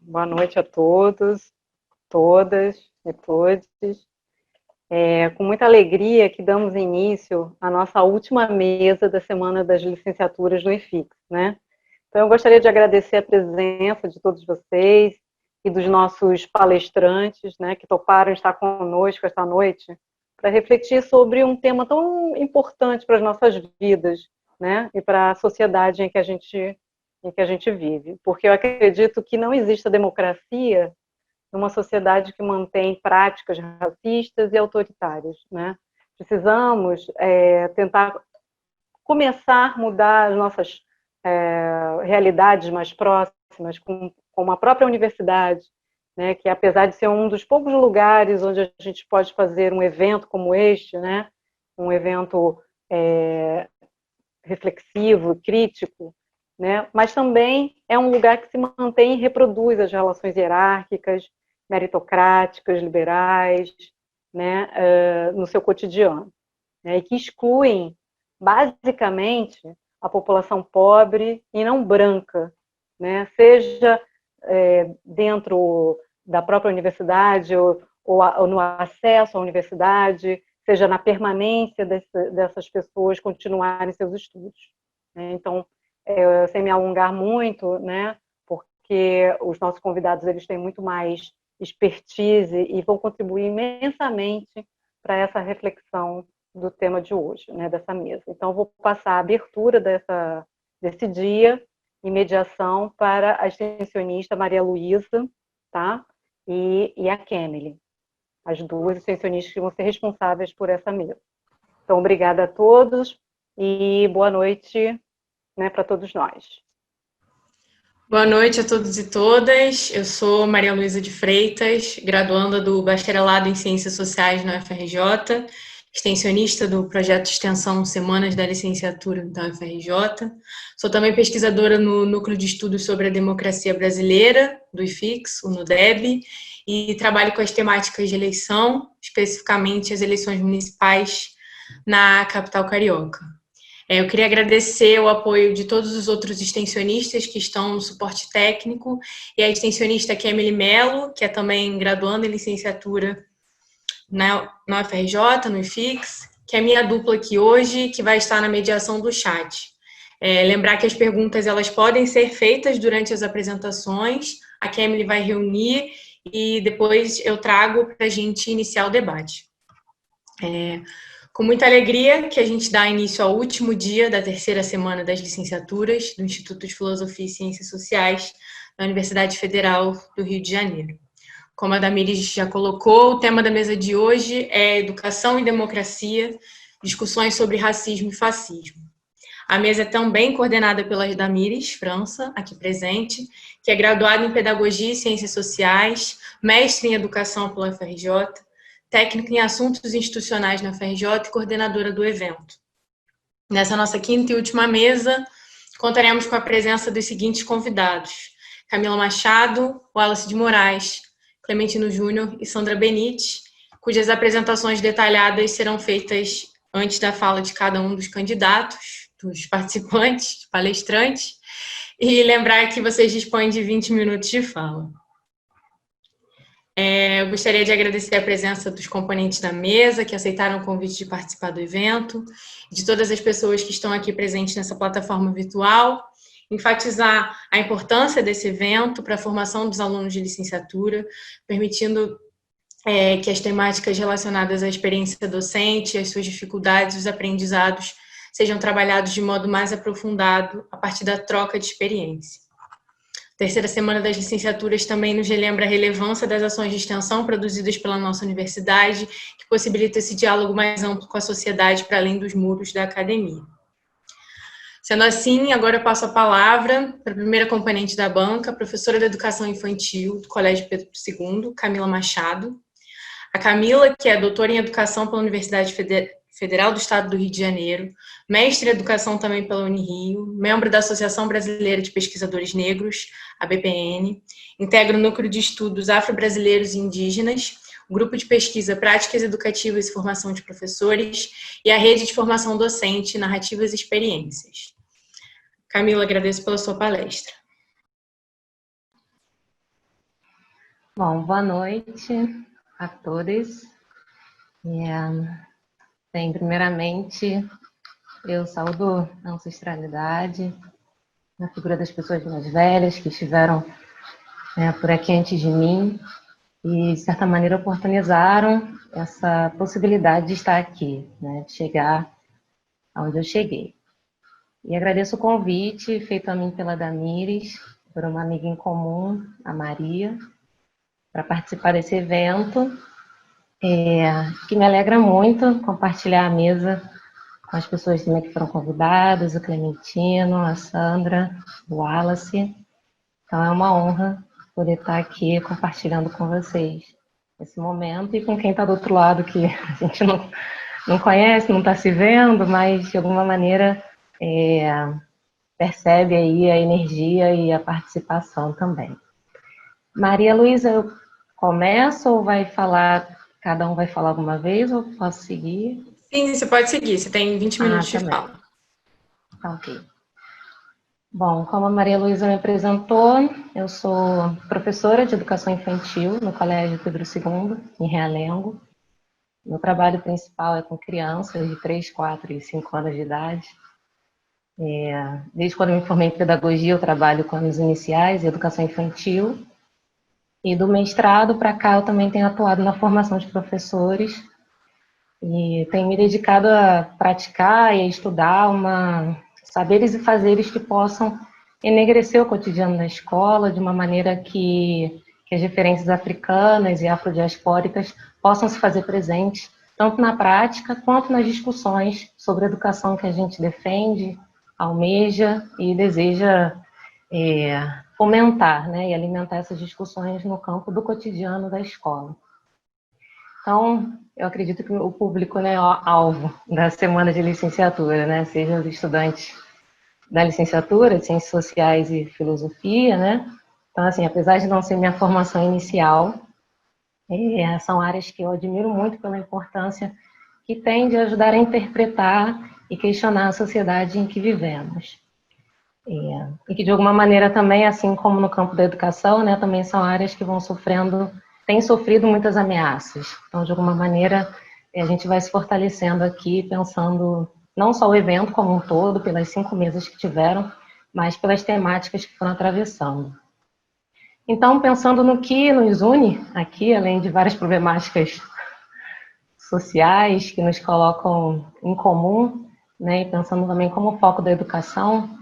Boa noite a todos, todas e todos. Com muita alegria que damos início à nossa última mesa da Semana das Licenciaturas no IFIX, né? Então, eu gostaria de agradecer a presença de todos vocês e dos nossos palestrantes, né, que toparam estar conosco esta noite para refletir sobre um tema tão importante para as nossas vidas, né, e para a sociedade em que a gente vive. Porque eu acredito que não existe a democracia numa sociedade que mantém práticas racistas e autoritárias, né? Precisamos tentar começar a mudar as nossas realidades mais próximas, com a própria universidade, né, que apesar de ser um dos poucos lugares onde a gente pode fazer um evento como este, né, um evento reflexivo, crítico, né, mas também é um lugar que se mantém e reproduz as relações hierárquicas, meritocráticas, liberais, né, no seu cotidiano, né, e que excluem, basicamente, a população pobre e não branca, né, seja dentro da própria universidade ou no acesso à universidade, seja na permanência dessas pessoas continuarem seus estudos. Né? Então, sem me alongar muito, né, porque os nossos convidados eles têm muito mais expertise e vão contribuir imensamente para essa reflexão do tema de hoje, né, dessa mesa. Então, vou passar a abertura desse dia em mediação para a extensionista Maria Luísa, tá? E a Kemily, as duas extensionistas que vão ser responsáveis por essa mesa. Então, obrigada a todos e boa noite, né, para todos nós. Boa noite a todos e todas. Eu sou Maria Luísa de Freitas, graduanda do Bacharelado em Ciências Sociais na UFRJ, extensionista do projeto de extensão Semanas da Licenciatura da UFRJ. Sou também pesquisadora no Núcleo de Estudos sobre a Democracia Brasileira, do IFIX, o NUDEB, e trabalho com as temáticas de eleição, especificamente as eleições municipais na capital carioca. Eu queria agradecer o apoio de todos os outros extensionistas que estão no suporte técnico e a extensionista Kemily Mello, que é também graduanda em licenciatura na UFRJ, no IFIX, que é a minha dupla aqui hoje, que vai estar na mediação do chat. Lembrar que as perguntas elas podem ser feitas durante as apresentações, a Kemily vai reunir e depois eu trago para a gente iniciar o debate. Com muita alegria que a gente dá início ao último dia da terceira semana das licenciaturas do Instituto de Filosofia e Ciências Sociais da Universidade Federal do Rio de Janeiro. Como a Damiris já colocou, o tema da mesa de hoje é Educação e Democracia, discussões sobre racismo e fascismo. A mesa é também coordenada pela Damiris França, aqui presente, que é graduada em Pedagogia e Ciências Sociais, mestre em Educação pela UFRJ, técnica em assuntos institucionais na UFRJ e coordenadora do evento. Nessa nossa quinta e última mesa, contaremos com a presença dos seguintes convidados: Camila Machado, Wallace de Moraes, Clementino Júnior e Sandra Benite, cujas apresentações detalhadas serão feitas antes da fala de cada um dos candidatos, dos participantes, palestrantes, e lembrar que vocês dispõem de 20 minutos de fala. Eu gostaria de agradecer a presença dos componentes da mesa, que aceitaram o convite de participar do evento, de todas as pessoas que estão aqui presentes nessa plataforma virtual, enfatizar a importância desse evento para a formação dos alunos de licenciatura, permitindo que as temáticas relacionadas à experiência docente, as suas dificuldades, os aprendizados, sejam trabalhados de modo mais aprofundado a partir da troca de experiência. A terceira semana das licenciaturas também nos relembra a relevância das ações de extensão produzidas pela nossa universidade, que possibilita esse diálogo mais amplo com a sociedade para além dos muros da academia. Sendo assim, agora eu passo a palavra para a primeira componente da banca, a professora de Educação Infantil do Colégio Pedro II, Camila Machado. A Camila, que é doutora em Educação pela Universidade Federal do Estado do Rio de Janeiro, mestre em Educação também pela Unirio, membro da Associação Brasileira de Pesquisadores Negros, a BPN, integra o Núcleo de Estudos Afro-Brasileiros e Indígenas, o Grupo de Pesquisa Práticas Educativas e Formação de Professores e a Rede de Formação Docente, Narrativas e Experiências. Camila, agradeço pela sua palestra. Bom, boa noite a todos. Primeiramente, eu saúdo a ancestralidade, na figura das pessoas mais velhas que estiveram por aqui antes de mim e, de certa maneira, oportunizaram essa possibilidade de estar aqui, né, de chegar aonde eu cheguei. E agradeço o convite feito a mim pela Damires, por uma amiga em comum, a Maria, para participar desse evento, que me alegra muito compartilhar a mesa com as pessoas também que foram convidadas, o Clementino, a Sandra, o Wallace. Então é uma honra poder estar aqui compartilhando com vocês esse momento e com quem está do outro lado, que a gente não conhece, não está se vendo, mas de alguma maneira percebe aí a energia e a participação também. Maria Luísa, eu começo ou vai falar, cada um vai falar alguma vez ou posso seguir? Sim, você pode seguir, você tem 20 minutos de fala. Tá ok. Bom, como a Maria Luísa me apresentou, eu sou professora de educação infantil no Colégio Pedro II, em Realengo. Meu trabalho principal é com crianças de 3, 4 e 5 anos de idade. Desde quando eu me formei em pedagogia, eu trabalho com anos iniciais e educação infantil. E do mestrado para cá, eu também tenho atuado na formação de professores e tenho me dedicado a praticar e a estudar saberes e fazeres que possam enegrecer o cotidiano da escola de uma maneira que as referências africanas e afrodiaspóricas possam se fazer presentes, tanto na prática quanto nas discussões sobre a educação que a gente defende, almeja e deseja fomentar, né, e alimentar essas discussões no campo do cotidiano da escola. Então, eu acredito que o público, né, é o alvo da semana de licenciatura, né, seja os estudantes da licenciatura de Ciências Sociais e Filosofia, né? Então, assim, apesar de não ser minha formação inicial, são áreas que eu admiro muito pela importância que tem de ajudar a interpretar e questionar a sociedade em que vivemos. E que, de alguma maneira, também, assim como no campo da educação, né, também são áreas que têm sofrido muitas ameaças. Então, de alguma maneira, a gente vai se fortalecendo aqui, pensando não só o evento como um todo, pelas 5 mesas que tiveram, mas pelas temáticas que foram atravessando. Então, pensando no que nos une aqui, além de várias problemáticas sociais que nos colocam em comum, né, e pensando também como foco da educação,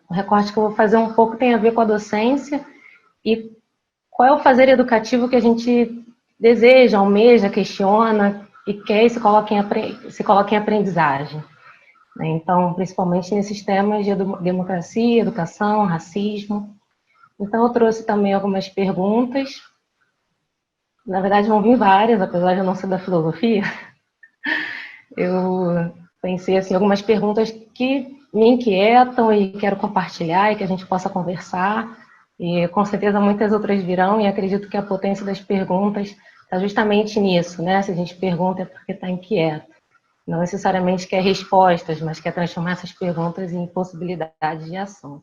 o recorte que eu vou fazer um pouco tem a ver com a docência e qual é o fazer educativo que a gente deseja, almeja, questiona e quer e se coloca em aprendizagem. Então, principalmente nesses temas de democracia, educação, racismo. Então, eu trouxe também algumas perguntas. Na verdade, vão vir várias, apesar de eu não ser da filosofia. Eu pensei assim, algumas perguntas que me inquietam e quero compartilhar e que a gente possa conversar. E com certeza muitas outras virão e acredito que a potência das perguntas está justamente nisso, né? Se a gente pergunta é porque está inquieto. Não necessariamente quer respostas, mas quer transformar essas perguntas em possibilidades de ação.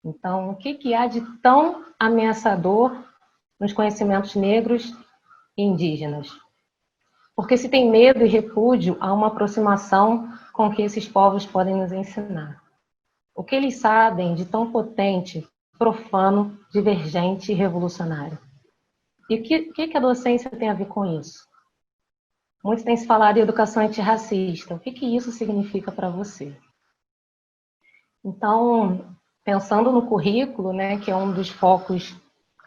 Então, o que há de tão ameaçador nos conhecimentos negros e indígenas? Porque se tem medo e repúdio, há uma aproximação com o que esses povos podem nos ensinar. O que eles sabem de tão potente, profano, divergente e revolucionário? E o que a docência tem a ver com isso? Muito tem se falado em educação antirracista. O que isso significa para você? Então, pensando no currículo, né, que é um dos focos,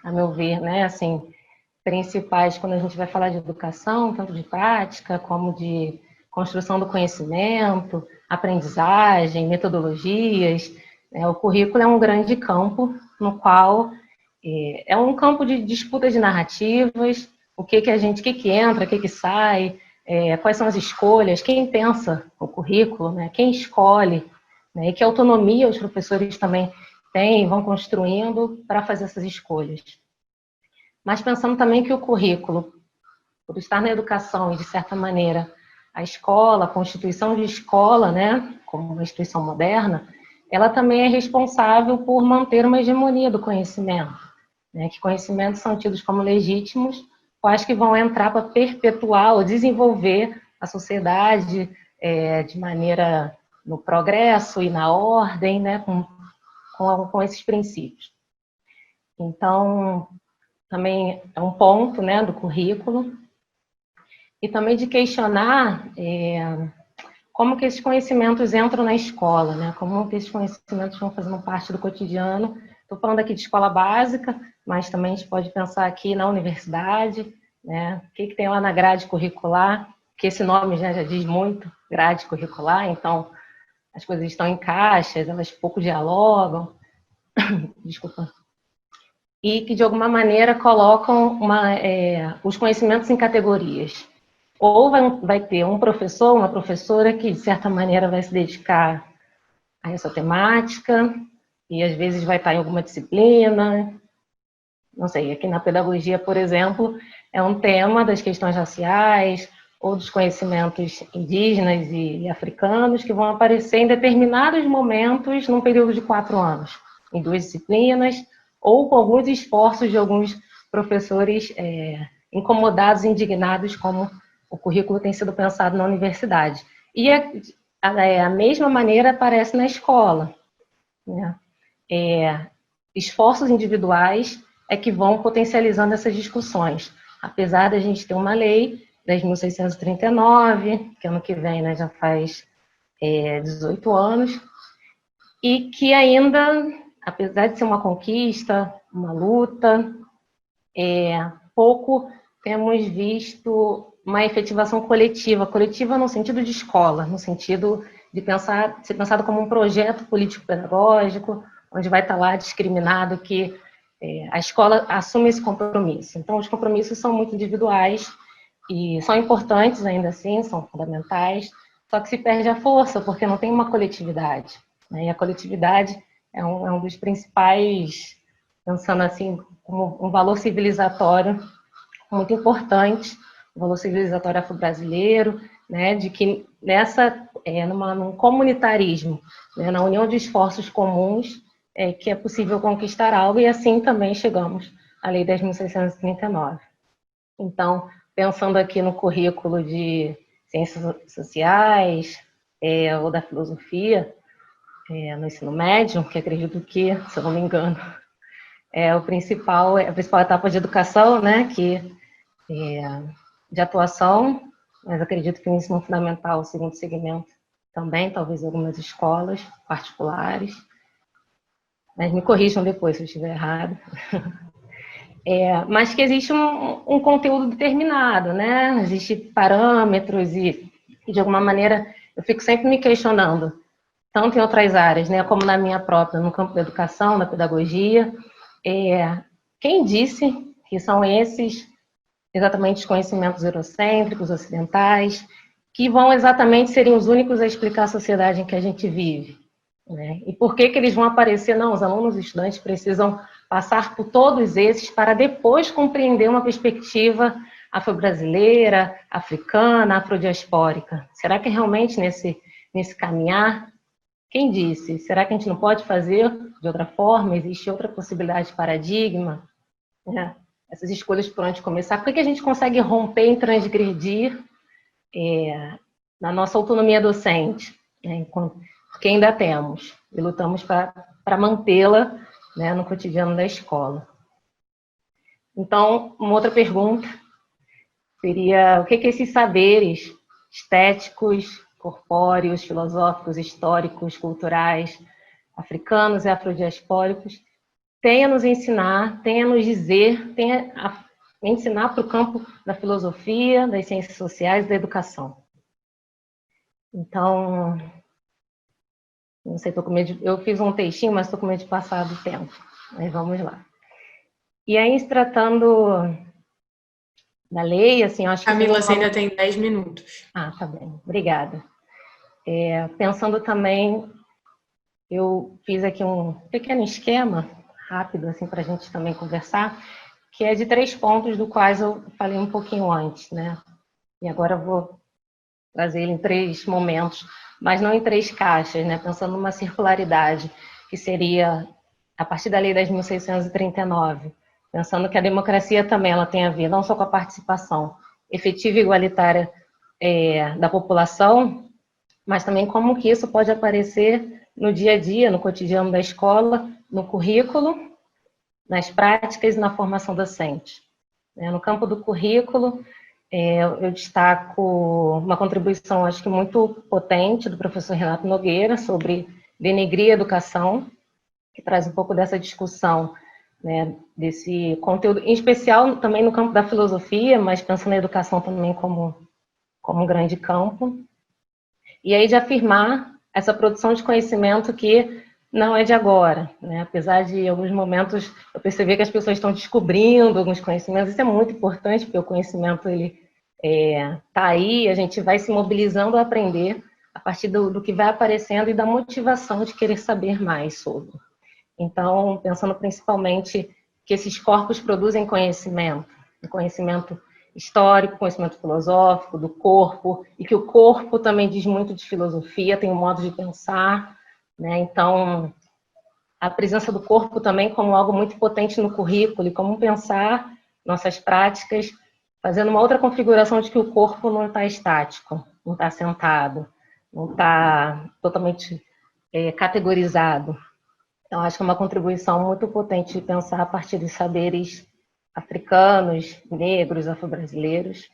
a meu ver, né, assim, principais quando a gente vai falar de educação, tanto de prática como de construção do conhecimento, aprendizagem, metodologias. O currículo é um grande campo no qual é um campo de disputa de narrativas, o que entra, o que sai, quais são as escolhas, quem pensa o currículo, né, quem escolhe, né, e que autonomia os professores também têm, vão construindo para fazer essas escolhas. Mas pensando também que o currículo, por estar na educação e, de certa maneira, a escola, a constituição de escola, né, como uma instituição moderna, ela também é responsável por manter uma hegemonia do conhecimento. né, que conhecimentos são tidos como legítimos, quais que vão entrar para perpetuar ou desenvolver a sociedade de maneira no progresso e na ordem, né, com esses princípios. Então, também é um ponto, né, do currículo, e também de questionar como que esses conhecimentos entram na escola, né, como que esses conhecimentos vão fazendo parte do cotidiano. Estou falando aqui de escola básica, mas também a gente pode pensar aqui na universidade, né, o que tem lá na grade curricular, que esse nome já diz muito, grade curricular, então as coisas estão em caixas, elas pouco dialogam, desculpa, e que de alguma maneira colocam os conhecimentos em categorias. Ou vai ter um professor, uma professora que de certa maneira vai se dedicar a essa temática, e às vezes vai estar em alguma disciplina, não sei, aqui na pedagogia, por exemplo, é um tema das questões raciais ou dos conhecimentos indígenas e africanos que vão aparecer em determinados momentos num período de 4 anos, em 2 disciplinas, ou com alguns esforços de alguns professores incomodados e indignados como o currículo tem sido pensado na universidade. E a mesma maneira aparece na escola, né? Esforços individuais que vão potencializando essas discussões. Apesar da gente ter uma lei, 10.639, que ano que vem, né, já faz 18 anos, e que ainda, apesar de ser uma conquista, uma luta, pouco temos visto uma efetivação coletiva no sentido de escola, no sentido de ser pensado como um projeto político-pedagógico, onde vai estar lá discriminado que a escola assume esse compromisso. Então, os compromissos são muito individuais e são importantes ainda assim, são fundamentais, só que se perde a força, porque não tem uma coletividade, né? E a coletividade é um dos principais, pensando assim, como um valor civilizatório muito importante, um valor civilizatório afro-brasileiro, né, de que num comunitarismo, né, na união de esforços comuns, que é possível conquistar algo, e assim também chegamos à Lei 10.639. Então, pensando aqui no currículo de ciências sociais ou da filosofia, no ensino médio, que acredito que, se eu não me engano, a principal etapa de educação, né, de atuação, mas acredito que o ensino fundamental, o segundo segmento, também, talvez algumas escolas particulares, mas me corrijam depois se eu estiver errado. Mas que existe um conteúdo determinado, né? Existem parâmetros e, de alguma maneira, eu fico sempre me questionando, tanto em outras áreas, né, como na minha própria, no campo da educação, da pedagogia, quem disse que são esses exatamente os conhecimentos eurocêntricos, ocidentais, que vão exatamente serem os únicos a explicar a sociedade em que a gente vive, né? E por que eles vão aparecer? Não, os alunos, os estudantes precisam passar por todos esses para depois compreender uma perspectiva afro-brasileira, africana, afrodiaspórica. Será que realmente nesse caminhar, quem disse? Será que a gente não pode fazer de outra forma? Existe outra possibilidade de paradigma? Né? Essas escolhas por onde começar. Por que a gente consegue romper e transgredir na nossa autonomia docente? Né? Porque ainda temos, e lutamos para mantê-la, né, no cotidiano da escola. Então, uma outra pergunta seria: o que esses saberes estéticos, corpóreos, filosóficos, históricos, culturais, africanos e afrodiaspóricos têm a nos ensinar, têm a nos dizer, têm a ensinar para o campo da filosofia, das ciências sociais e da educação? Então, não sei, tô com medo eu fiz um textinho, mas estou com medo de passar do tempo. Mas vamos lá. E aí, se tratando da lei, assim, eu acho que... Camila, você ainda tem 10 minutos. Ah, tá bem. Obrigada. Pensando também, eu fiz aqui um pequeno esquema, rápido, assim, para a gente também conversar, que é de 3 pontos, do quais eu falei um pouquinho antes, né? E agora eu vou trazer ele em 3 momentos, mas não em 3 caixas, né? Pensando numa circularidade, que seria, a partir da Lei 10.639, pensando que a democracia também ela tem a ver não só com a participação efetiva e igualitária da população, mas também como que isso pode aparecer no dia a dia, no cotidiano da escola, no currículo, nas práticas e na formação docente. No campo do currículo, eu destaco uma contribuição, acho que muito potente, do professor Renato Nogueira, sobre denegrir a educação, que traz um pouco dessa discussão, né, desse conteúdo, em especial também no campo da filosofia, mas pensando na educação também como um grande campo. E aí de afirmar essa produção de conhecimento que não é de agora, né? Apesar de em alguns momentos eu perceber que as pessoas estão descobrindo alguns conhecimentos, isso é muito importante, porque o conhecimento ele tá aí, a gente vai se mobilizando a aprender a partir do que vai aparecendo e da motivação de querer saber mais sobre. Então, pensando principalmente que esses corpos produzem conhecimento histórico, conhecimento filosófico, do corpo, e que o corpo também diz muito de filosofia, tem um modo de pensar, né? Então, a presença do corpo também como algo muito potente no currículo, e como pensar nossas práticas, fazendo uma outra configuração de que o corpo não está estático, não está sentado, não está totalmente categorizado. Então, acho que é uma contribuição muito potente de pensar a partir dos saberes africanos, negros, afro-brasileiros.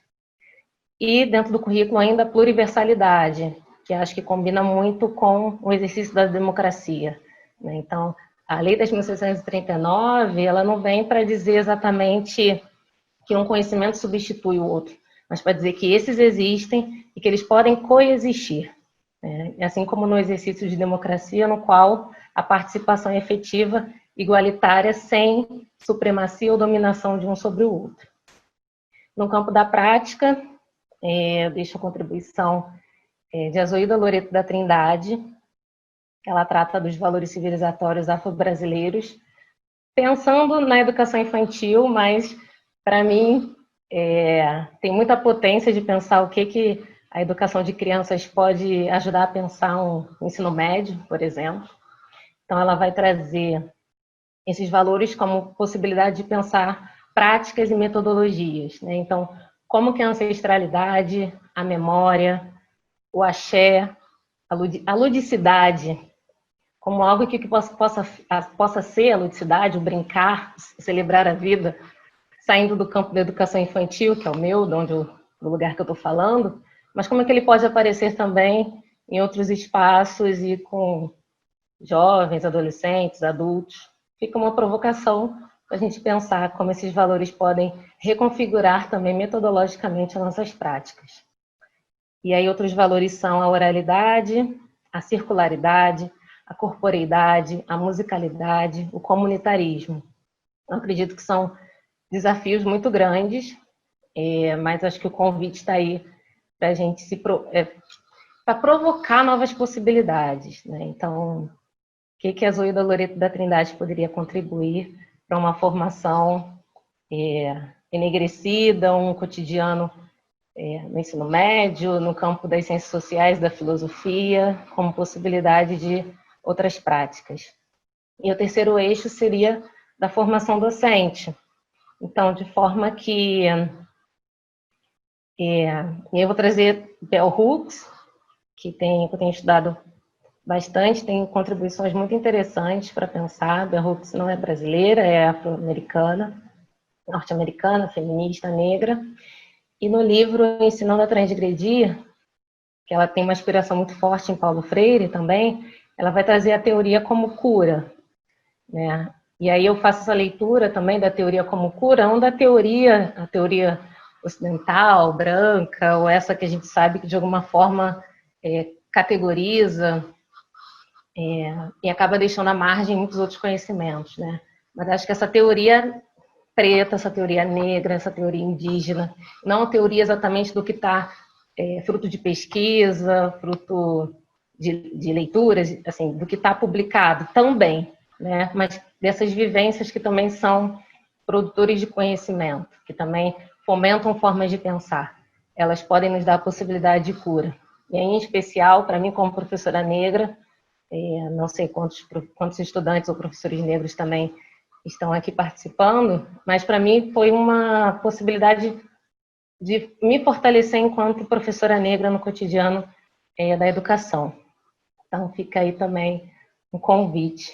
E, dentro do currículo, ainda a pluriversalidade, que acho que combina muito com o exercício da democracia. Então, a Lei 10.639, ela não vem para dizer exatamente que um conhecimento substitui o outro, mas para dizer que esses existem e que eles podem coexistir. Assim como no exercício de democracia, no qual a participação é efetiva, igualitária, sem supremacia ou dominação de um sobre o outro. No campo da prática, eu deixo a contribuição de Azoilda Loreto da Trindade, que ela trata dos valores civilizatórios afro-brasileiros, pensando na educação infantil, mas, para mim, tem muita potência de pensar o que a educação de crianças pode ajudar a pensar um ensino médio, por exemplo. Então, ela vai trazer esses valores como possibilidade de pensar práticas e metodologias. Então, como que a ancestralidade, a memória, o axé, a ludicidade, como algo que possa ser a ludicidade, o brincar, celebrar a vida, saindo do campo da educação infantil, que é o meu, do lugar que eu estou falando, mas como é que ele pode aparecer também em outros espaços e com jovens, adolescentes, adultos. Fica uma provocação para a gente pensar como esses valores podem reconfigurar também metodologicamente as nossas práticas. E aí outros valores são a oralidade, a circularidade, a corporeidade, a musicalidade, o comunitarismo. Eu acredito que são desafios muito grandes, mas acho que o convite está aí para a gente para provocar novas possibilidades. Então, o que a Azoilda Loreto da Trindade poderia contribuir para uma formação enegrecida, um cotidiano no ensino médio, no campo das ciências sociais, da filosofia, como possibilidade de outras práticas. E o terceiro eixo seria da formação docente. Então, de forma que eu vou trazer Bell Hooks, que eu tenho estudado bastante, tem contribuições muito interessantes para pensar. Bell Hooks não é brasileira, é afro-americana, norte-americana, feminista, negra. E no livro Ensinando a Transgredir, que ela tem uma inspiração muito forte em Paulo Freire também, ela vai trazer a teoria como cura, né? E aí eu faço essa leitura também da teoria como cura, não da a teoria ocidental, branca, ou essa que a gente sabe que de alguma forma categoriza e acaba deixando à margem muitos outros conhecimentos, né? Mas acho que essa teoria preta, essa teoria negra, essa teoria indígena, não a teoria exatamente do que está fruto de pesquisa, fruto de leituras, assim, do que está publicado também, né? Mas dessas vivências que também são produtores de conhecimento, que também fomentam formas de pensar. Elas podem nos dar a possibilidade de cura. E em especial, para mim, como professora negra, não sei quantos estudantes ou professores negros também estão aqui participando, mas para mim foi uma possibilidade de me fortalecer enquanto professora negra no cotidiano da educação. Então fica aí também um convite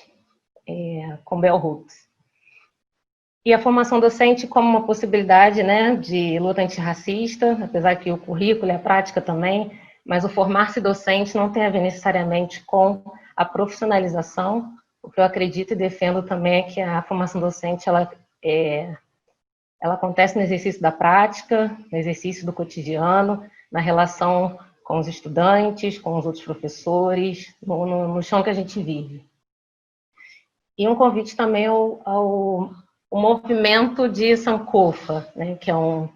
com Bell Hooks. E a formação docente como uma possibilidade, né, de luta antirracista, apesar que o currículo e a prática também, mas o formar-se docente não tem a ver necessariamente com a profissionalização. O que eu acredito e defendo também é que a formação docente ela acontece no exercício da prática, no exercício do cotidiano, na relação com os estudantes, com os outros professores, no chão que a gente vive. E um convite também ao movimento de Sankofa, né, que é eu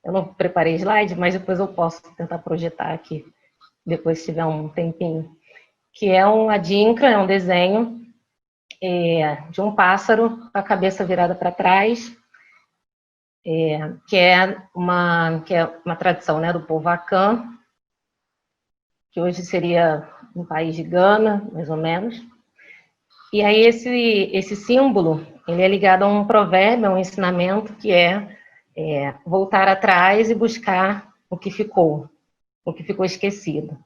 não preparei slide, mas depois eu posso tentar projetar aqui, depois se tiver um tempinho, que é um adinkra, é um desenho de um pássaro com a cabeça virada para trás, que é uma tradição, né, do povo Akan, que hoje seria um país de Gana, mais ou menos. E aí esse símbolo, ele é ligado a um provérbio, a um ensinamento que é voltar atrás e buscar o que ficou esquecido.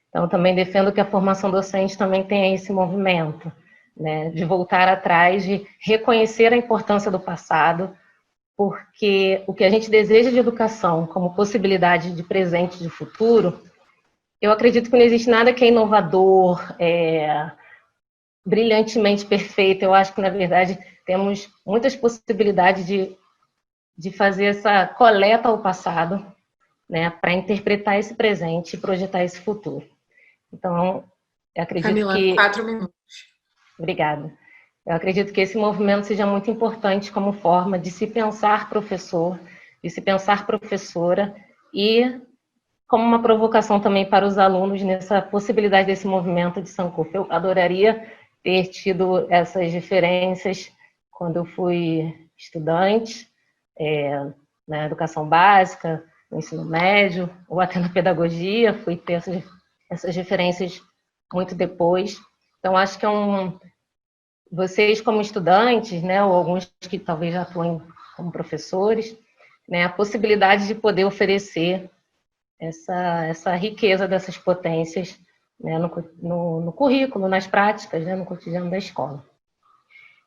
Então, eu também defendo que a formação docente também tenha esse movimento, né, de voltar atrás, de reconhecer a importância do passado, porque o que a gente deseja de educação como possibilidade de presente e de futuro, eu acredito que não existe nada que é inovador, brilhantemente perfeito. Eu acho que, na verdade, temos muitas possibilidades de fazer essa coleta ao passado, né, para interpretar esse presente e projetar esse futuro. Então, eu acredito Camila, que... 4 minutos. Obrigada. Eu acredito que esse movimento seja muito importante como forma de se pensar professor, de se pensar professora e como uma provocação também para os alunos nessa possibilidade desse movimento de Sankofa. Eu adoraria ter tido essas referências quando eu fui estudante, na educação básica, no ensino médio, ou até na pedagogia, fui ter essas referências muito depois. Então, acho que vocês como estudantes, né, ou alguns que talvez já atuem como professores, né, a possibilidade de poder oferecer essa riqueza dessas potências, né, no currículo, nas práticas, né, no cotidiano da escola.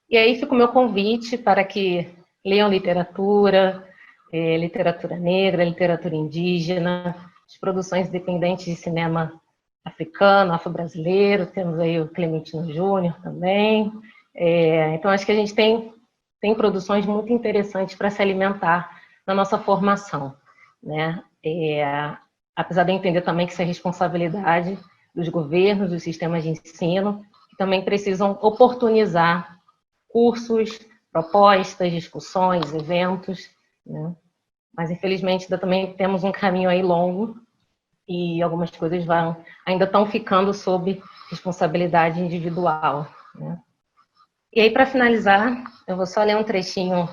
E aí fica o meu convite para que leiam literatura, literatura negra, literatura indígena, as produções independentes de cinema africano, afro-brasileiro, temos aí o Clementino Júnior também. Então, acho que a gente tem produções muito interessantes para se alimentar na nossa formação, né? Apesar de eu entender também que isso é responsabilidade dos governos, dos sistemas de ensino, que também precisam oportunizar cursos, propostas, discussões, eventos, né? Mas, infelizmente, ainda também temos um caminho aí longo e algumas coisas ainda estão ficando sob responsabilidade individual, né? E aí, para finalizar, eu vou só ler um trechinho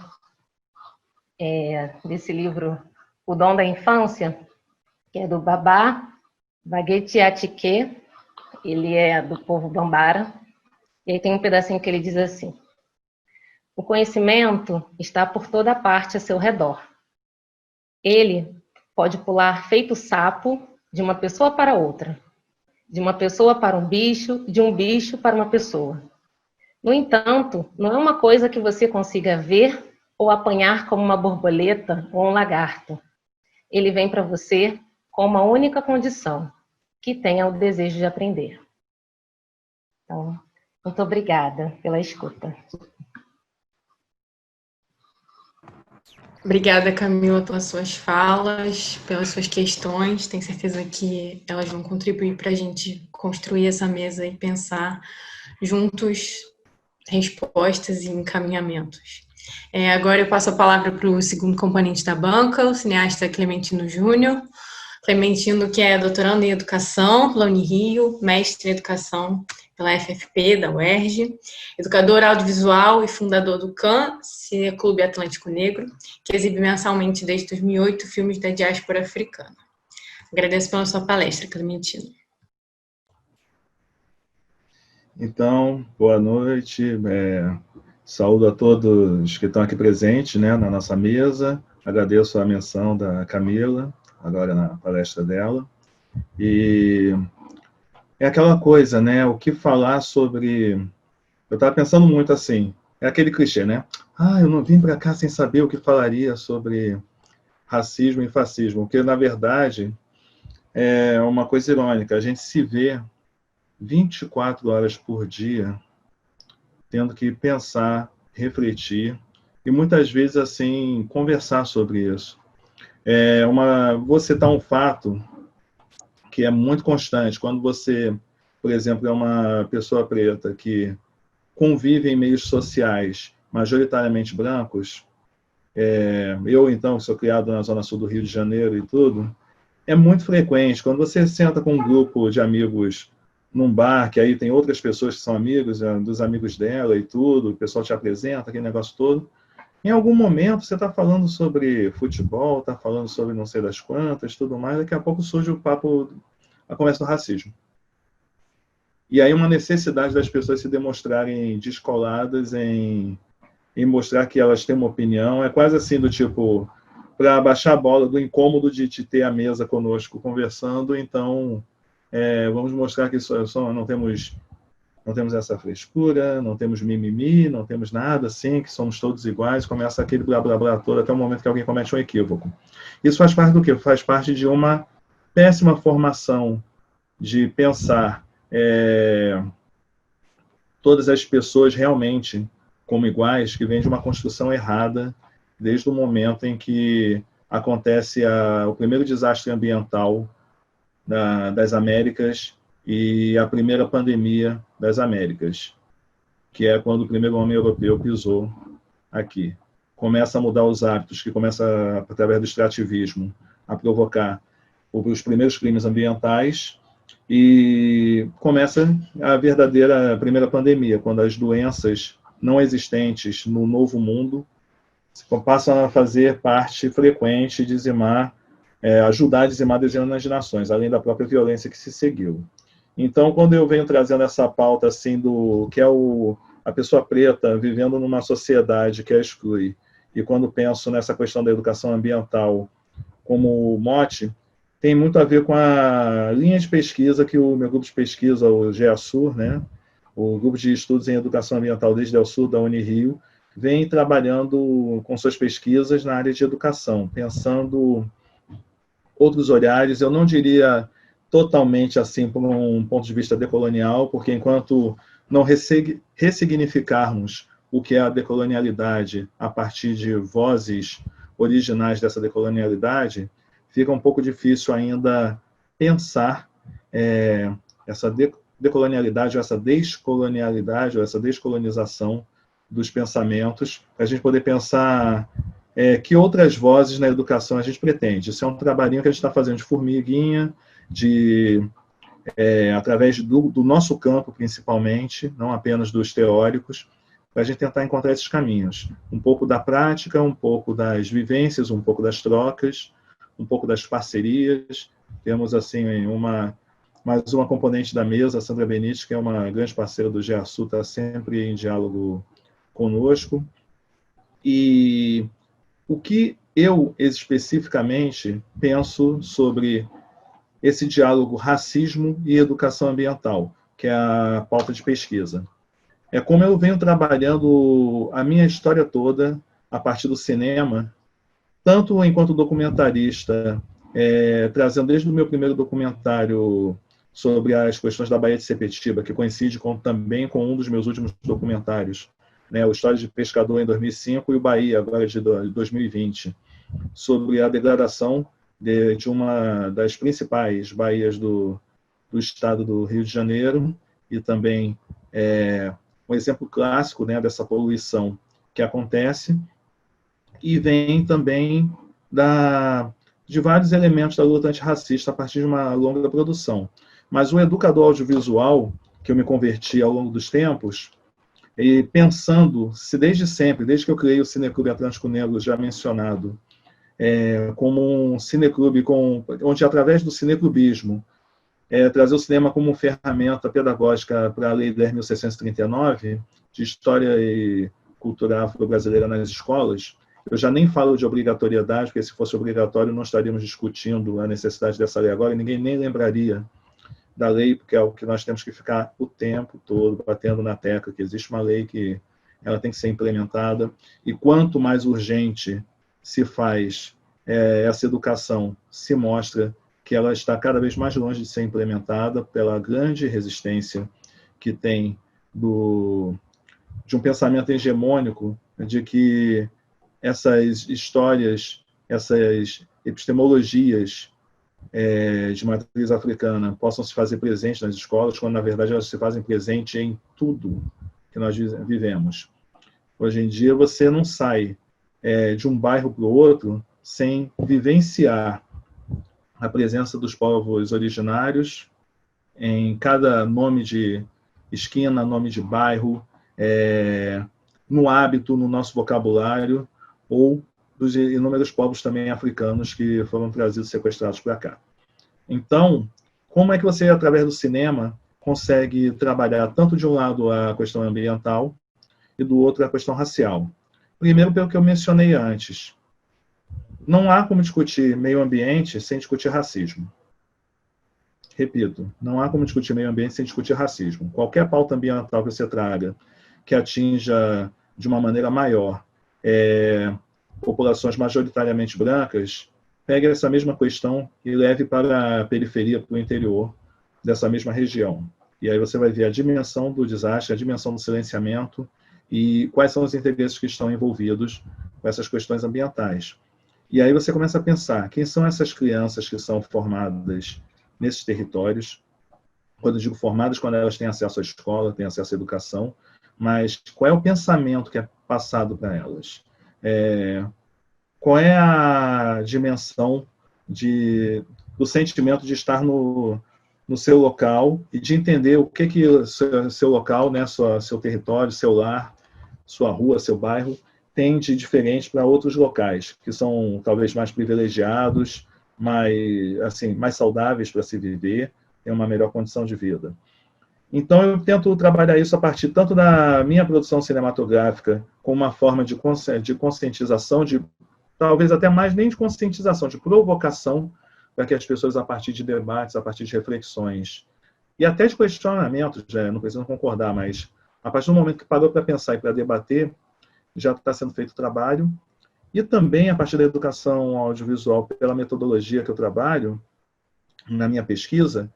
desse livro, O Dom da Infância, que é do Babá Baguete Atiqué, ele é do povo Bambara, e aí tem um pedacinho que ele diz assim: o conhecimento está por toda parte a seu redor. Ele pode pular feito sapo de uma pessoa para outra, de uma pessoa para um bicho, de um bicho para uma pessoa. No entanto, não é uma coisa que você consiga ver ou apanhar como uma borboleta ou um lagarto. Ele vem para você com uma única condição, que tenha o desejo de aprender. Então, muito obrigada pela escuta. Obrigada, Camila, pelas suas falas, pelas suas questões. Tenho certeza que elas vão contribuir para a gente construir essa mesa e pensar juntos respostas e encaminhamentos. Agora eu passo a palavra para o segundo componente da banca, o cineasta Clementino Júnior. Clementino, que é doutorando em Educação pela Unirio, mestre em Educação pela FFP, da UERJ, educador audiovisual e fundador do CAN, Cineclube Atlântico Negro, que exibe mensalmente desde 2008 filmes da diáspora africana. Agradeço pela sua palestra, Clementino. Então, boa noite. Saúdo a todos que estão aqui presentes, né, na nossa mesa. Agradeço a menção da Camila, agora na palestra dela. E é aquela coisa, né, o que falar sobre... Eu estava pensando muito assim, é aquele clichê, né? Eu não vim para cá sem saber o que falaria sobre racismo e fascismo, porque, na verdade, é uma coisa irônica. A gente se vê 24 horas por dia tendo que pensar, refletir e muitas vezes assim conversar sobre isso. Vou citar um fato que é muito constante. Quando você, por exemplo, é uma pessoa preta que convive em meios sociais majoritariamente brancos, eu então sou criado na zona sul do Rio de Janeiro e tudo, é muito frequente quando você senta com um grupo de amigos num bar, que aí tem outras pessoas que são amigos, dos amigos dela e tudo, o pessoal te apresenta, aquele negócio todo. Em algum momento você está falando sobre futebol, está falando sobre não sei das quantas, tudo mais, daqui a pouco surge o papo, a conversa do racismo. E aí uma necessidade das pessoas se demonstrarem descoladas em mostrar que elas têm uma opinião, é quase assim do tipo, para baixar a bola do incômodo de ter a mesa conosco conversando, então... vamos mostrar que não temos essa frescura, não temos mimimi, não temos nada assim, que somos todos iguais, começa aquele blá blá blá todo até o momento que alguém comete um equívoco. Isso faz parte do quê? Faz parte de uma péssima formação de pensar todas as pessoas realmente como iguais, que vem de uma construção errada desde o momento em que acontece o primeiro desastre ambiental das Américas e a primeira pandemia das Américas, que é quando o primeiro homem europeu pisou aqui. Começa a mudar os hábitos, que começa, através do extrativismo, a provocar os primeiros crimes ambientais e começa a verdadeira primeira pandemia, quando as doenças não existentes no novo mundo passam a fazer parte frequente e dizimar ajudar a dizimar dezenas de nações, além da própria violência que se seguiu. Então, quando eu venho trazendo essa pauta assim do que é a pessoa preta vivendo numa sociedade que a exclui, e quando penso nessa questão da educação ambiental como mote, tem muito a ver com a linha de pesquisa que o meu grupo de pesquisa, o GEASUR, né, o Grupo de Estudos em Educação Ambiental desde o Sul da Unirio, vem trabalhando com suas pesquisas na área de educação, pensando outros olhares, eu não diria totalmente assim por um ponto de vista decolonial, porque enquanto não ressignificarmos o que é a decolonialidade a partir de vozes originais dessa decolonialidade, fica um pouco difícil ainda pensar essa decolonialidade, ou essa descolonialidade, ou essa descolonização dos pensamentos, para a gente poder pensar que outras vozes na educação a gente pretende. Isso é um trabalhinho que a gente está fazendo de formiguinha, através do nosso campo, principalmente, não apenas dos teóricos, para a gente tentar encontrar esses caminhos. Um pouco da prática, um pouco das vivências, um pouco das trocas, um pouco das parcerias. Temos, assim, mais uma componente da mesa, a Sandra Benites, que é uma grande parceira do GEASU, está sempre em diálogo conosco. E o que eu, especificamente, penso sobre esse diálogo racismo e educação ambiental, que é a pauta de pesquisa. É como eu venho trabalhando a minha história toda a partir do cinema, tanto enquanto documentarista, trazendo desde o meu primeiro documentário sobre as questões da Baía de Sepetiba, que coincide também com um dos meus últimos documentários, o História de Pescador em 2005 e o Bahia, agora de 2020, sobre a degradação de uma das principais baías do estado do Rio de Janeiro e também um exemplo clássico dessa poluição que acontece e vem também de vários elementos da luta antirracista a partir de uma longa produção. Mas o educador audiovisual, que eu me converti ao longo dos tempos, e pensando, se desde sempre, desde que eu criei o Cineclube Atlântico Negro, já mencionado, como um cineclube onde, através do cineclubismo, trazer o cinema como ferramenta pedagógica para a Lei 10.639, de História e cultura afro-brasileira nas escolas, eu já nem falo de obrigatoriedade, porque se fosse obrigatório não estaríamos discutindo a necessidade dessa lei agora, e ninguém nem lembraria da lei, porque é o que nós temos que ficar o tempo todo batendo na tecla, que existe uma lei que ela tem que ser implementada, e quanto mais urgente se faz essa educação, se mostra que ela está cada vez mais longe de ser implementada pela grande resistência que tem de um pensamento hegemônico de que essas histórias, essas epistemologias de matriz africana possam se fazer presentes nas escolas, quando, na verdade, elas se fazem presente em tudo que nós vivemos. Hoje em dia, você não sai de um bairro para o outro sem vivenciar a presença dos povos originários em cada nome de esquina, nome de bairro, no hábito, no nosso vocabulário, ou dos inúmeros povos também africanos que foram trazidos, sequestrados para cá. Então, como é que você, através do cinema, consegue trabalhar tanto de um lado a questão ambiental e do outro a questão racial? Primeiro, pelo que eu mencionei antes, não há como discutir meio ambiente sem discutir racismo. Repito, não há como discutir meio ambiente sem discutir racismo. Qualquer pauta ambiental que você traga que atinja de uma maneira maior populações majoritariamente brancas, pegue essa mesma questão e leve para a periferia, para o interior dessa mesma região. E aí você vai ver a dimensão do desastre, a dimensão do silenciamento e quais são os interesses que estão envolvidos com essas questões ambientais. E aí você começa a pensar, quem são essas crianças que são formadas nesses territórios? Quando eu digo formadas, quando elas têm acesso à escola, têm acesso à educação, mas qual é o pensamento que é passado para elas? Qual é a dimensão do sentimento de estar no seu local e de entender o que o seu local, né, seu território, seu lar, sua rua, seu bairro, tem de diferente para outros locais, que são talvez mais privilegiados, mais saudáveis para se viver, têm uma melhor condição de vida. Então, eu tento trabalhar isso a partir tanto da minha produção cinematográfica, como uma forma de conscientização, talvez até mais nem de conscientização, de provocação, para que as pessoas, a partir de debates, a partir de reflexões, e até de questionamentos, não precisam concordar, mas a partir do momento que parou para pensar e para debater, já está sendo feito o trabalho, e também a partir da educação audiovisual, pela metodologia que eu trabalho, na minha pesquisa,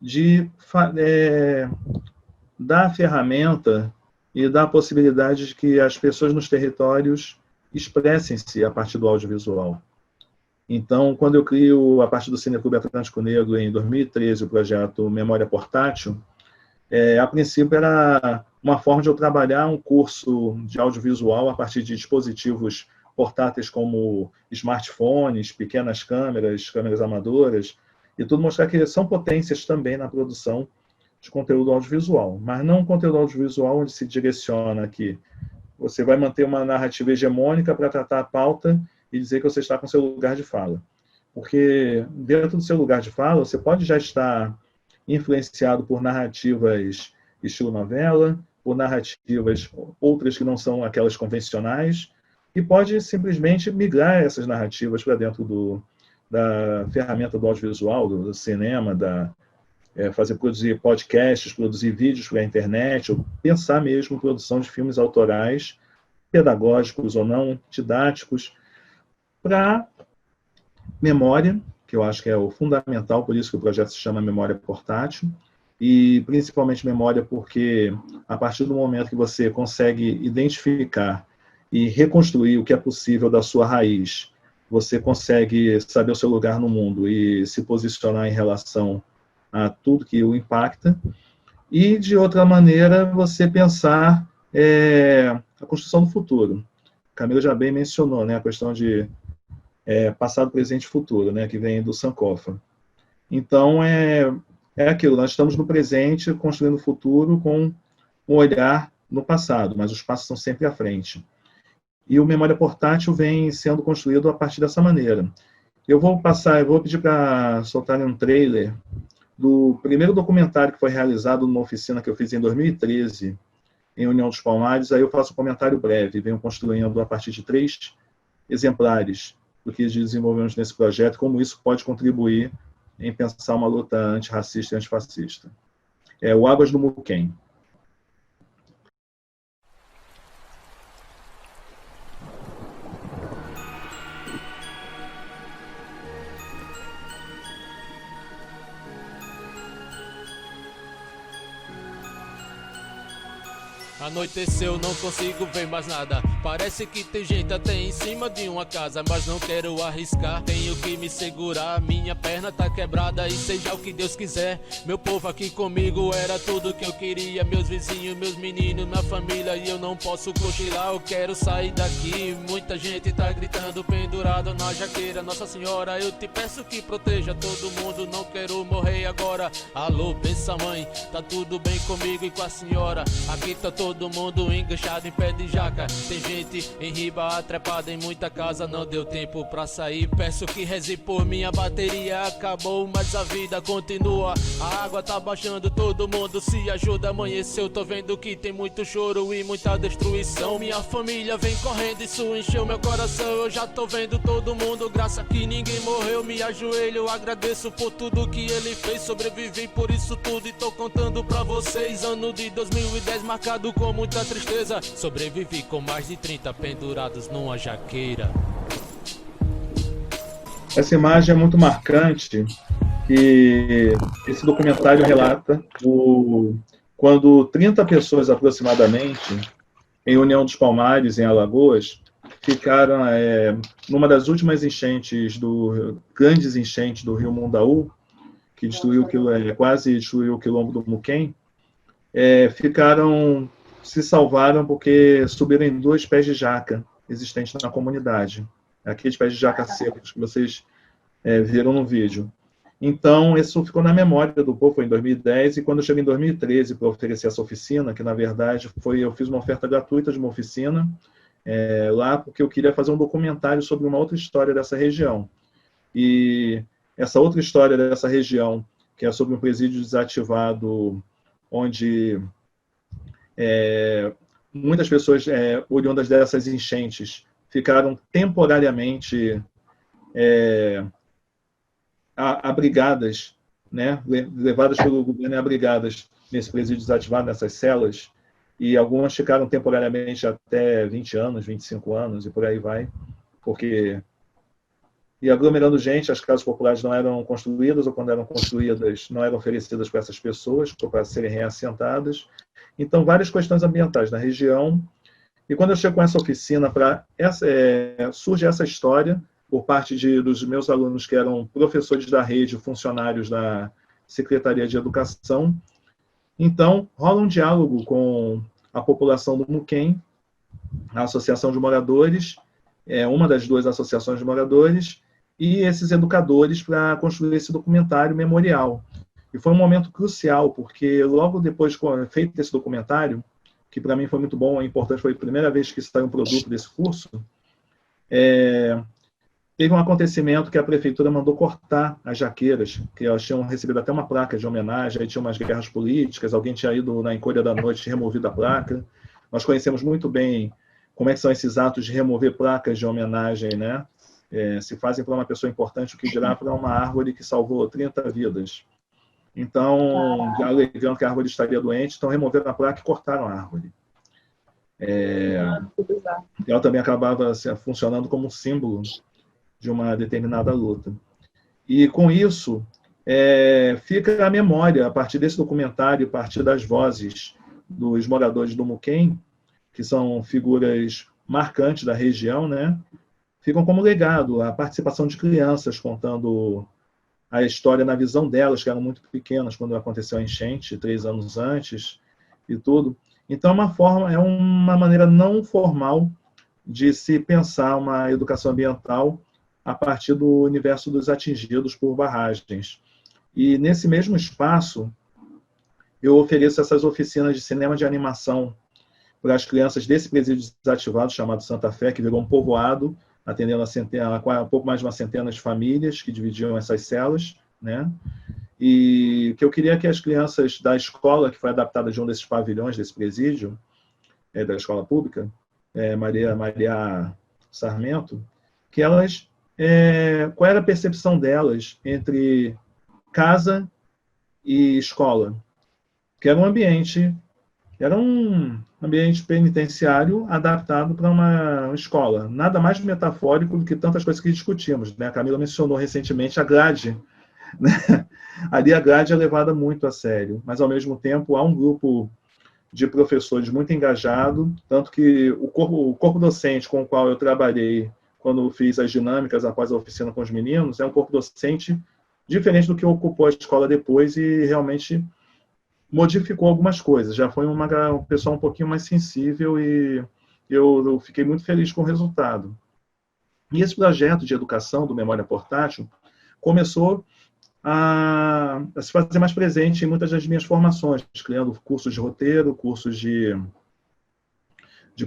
de dar a ferramenta e dar a possibilidade de que as pessoas nos territórios expressem-se a partir do audiovisual. Então, quando eu crio, a partir do Cineclube Atlântico Negro, em 2013, o projeto Memória Portátil, a princípio era uma forma de eu trabalhar um curso de audiovisual a partir de dispositivos portáteis como smartphones, pequenas câmeras, câmeras amadoras, e tudo mostrar que são potências também na produção de conteúdo audiovisual, mas não um conteúdo audiovisual onde se direciona que você vai manter uma narrativa hegemônica para tratar a pauta e dizer que você está com seu lugar de fala. Porque dentro do seu lugar de fala, você pode já estar influenciado por narrativas estilo novela, por narrativas outras que não são aquelas convencionais, e pode simplesmente migrar essas narrativas para dentro da ferramenta do audiovisual, do cinema, produzir podcasts, produzir vídeos para a internet, ou pensar mesmo em produção de filmes autorais, pedagógicos ou não, didáticos, para memória, que eu acho que é o fundamental, por isso que o projeto se chama Memória Portátil, e principalmente memória porque a partir do momento que você consegue identificar e reconstruir o que é possível da sua raiz, você consegue saber o seu lugar no mundo e se posicionar em relação a tudo que o impacta, e, de outra maneira, você pensar a construção do futuro. Camila já bem mencionou, né, a questão de passado, presente e futuro, né, que vem do Sankofa. Então, é aquilo, nós estamos no presente, construindo o futuro com um olhar no passado, mas os passos são sempre à frente. E o Memória Portátil vem sendo construído a partir dessa maneira. Eu vou pedir para soltarem um trailer do primeiro documentário que foi realizado numa oficina que eu fiz em 2013, em União dos Palmares, aí eu faço um comentário breve, venho construindo a partir de 3 exemplares do que desenvolvemos nesse projeto, como isso pode contribuir em pensar uma luta antirracista e antifascista. É o Abas do Muquem. Anoiteceu, não consigo ver mais nada. Parece que tem gente até em cima de uma casa, mas não quero arriscar, tenho que me segurar. Minha perna tá quebrada e seja o que Deus quiser. Meu povo aqui comigo era tudo que eu queria. Meus vizinhos, meus meninos, minha família, e eu não posso cochilar. Eu quero sair daqui. Muita gente tá gritando, pendurado na jaqueira. Nossa Senhora, eu te peço que proteja todo mundo. Não quero morrer agora. Alô, pensa mãe, tá tudo bem comigo e com a senhora? Aqui tá todo mundo enganchado em pé de jaca. Tem gente em riba trepada em muita casa. Não deu tempo pra sair. Peço que reze por mim, a bateria acabou, mas a vida continua. A água tá baixando, todo mundo se ajuda. Amanheceu, tô vendo que tem muito choro e muita destruição. Minha família vem correndo, isso encheu meu coração. Eu já tô vendo todo mundo, graças que ninguém morreu. Me ajoelho, agradeço por tudo que ele fez. Sobrevivi por isso tudo e tô contando pra vocês. Ano de 2010 marcado com muita tristeza. Sobrevivi com mais de 30 pendurados numa jaqueira. Essa imagem é muito marcante, que esse documentário relata quando 30 pessoas aproximadamente, em União dos Palmares, em Alagoas, ficaram numa das últimas grandes enchentes do rio Mundaú, que quase destruiu o quilombo do Muquem, se salvaram porque subiram em 2 pés de jaca existentes na comunidade. Aqueles pés de jaca secos que vocês viram no vídeo. Então, isso ficou na memória do povo, foi em 2010, e quando eu cheguei em 2013 para oferecer essa oficina, que na verdade eu fiz uma oferta gratuita de uma oficina lá, porque eu queria fazer um documentário sobre uma outra história dessa região. E essa outra história dessa região, que é sobre um presídio desativado, onde muitas pessoas oriundas dessas enchentes ficaram temporariamente abrigadas, né, levadas pelo governo e abrigadas nesse presídio desativado, nessas celas, e algumas ficaram temporariamente até 20 anos, 25 anos, e por aí vai, e aglomerando gente, as casas populares não eram construídas, ou quando eram construídas, não eram oferecidas para essas pessoas, para serem reassentadas. Então, várias questões ambientais na região. E quando eu chego com essa oficina, surge essa história, por parte dos meus alunos que eram professores da rede, funcionários da Secretaria de Educação. Então, rola um diálogo com a população do Muquem, a Associação de Moradores, uma das 2 associações de moradores, e esses educadores para construir esse documentário memorial. E foi um momento crucial, porque logo depois de feito esse documentário, que para mim foi muito bom, é importante, foi a primeira vez que saiu um produto desse curso, teve um acontecimento que a prefeitura mandou cortar as jaqueiras, que elas tinham recebido até uma placa de homenagem, aí tinha umas guerras políticas, alguém tinha ido na encolha da noite e removido a placa. Nós conhecemos muito bem como é que são esses atos de remover placas de homenagem, né? Se fazem para uma pessoa importante, o que dirá para uma árvore que salvou 30 vidas. Então, alegando que a árvore estaria doente, então removeram a placa e cortaram a árvore. Ela também acabava funcionando como um símbolo de uma determinada luta. E com isso, fica a memória, a partir desse documentário, a partir das vozes dos moradores do Muquem, que são figuras marcantes da região, né? Ficam como legado a participação de crianças contando a história na visão delas, que eram muito pequenas quando aconteceu a enchente, 3 anos antes e tudo. Então, é uma maneira não formal de se pensar uma educação ambiental a partir do universo dos atingidos por barragens. E nesse mesmo espaço, eu ofereço essas oficinas de cinema de animação para as crianças desse presídio desativado, chamado Santa Fé, que virou um povoado, atendendo a pouco mais de uma centena de famílias que dividiam essas celas, né? E que eu queria que as crianças da escola, que foi adaptada de um desses pavilhões desse presídio, da escola pública, Maria Sarmento, que elas, qual era a percepção delas entre casa e escola? Que era um ambiente penitenciário adaptado para uma escola. Nada mais metafórico do que tantas coisas que discutimos, né? A Camila mencionou recentemente a grade, né? Ali a grade é levada muito a sério, mas ao mesmo tempo há um grupo de professores muito engajado, tanto que o corpo docente com o qual eu trabalhei quando fiz as dinâmicas após a oficina com os meninos, é um corpo docente diferente do que ocupou a escola depois e realmente modificou algumas coisas. Já foi um pessoal um pouquinho mais sensível e eu fiquei muito feliz com o resultado. E esse projeto de educação do Memória Portátil começou a se fazer mais presente em muitas das minhas formações, criando cursos de roteiro, cursos de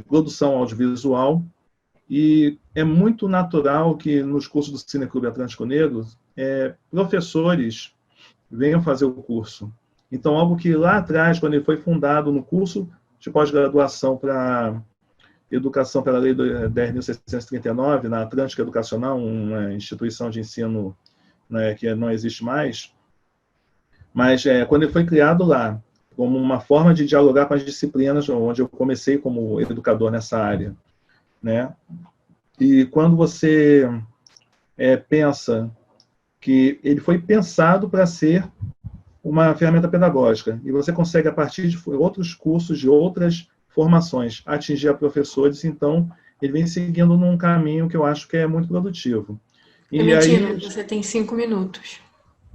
produção audiovisual, e é muito natural que nos cursos do Cineclube Atlântico Negro, professores venham fazer o curso. Então, algo que lá atrás, quando ele foi fundado no curso de pós-graduação para Educação pela Lei 10.639, na Atlântica Educacional, uma instituição de ensino, né, que não existe mais, mas quando ele foi criado lá, como uma forma de dialogar com as disciplinas, onde eu comecei como educador nessa área, né? E quando você pensa que ele foi pensado para ser uma ferramenta pedagógica, e você consegue, a partir de outros cursos, de outras formações, atingir a professores, então ele vem seguindo num caminho que eu acho que é muito produtivo. E aí, você tem 5 minutos.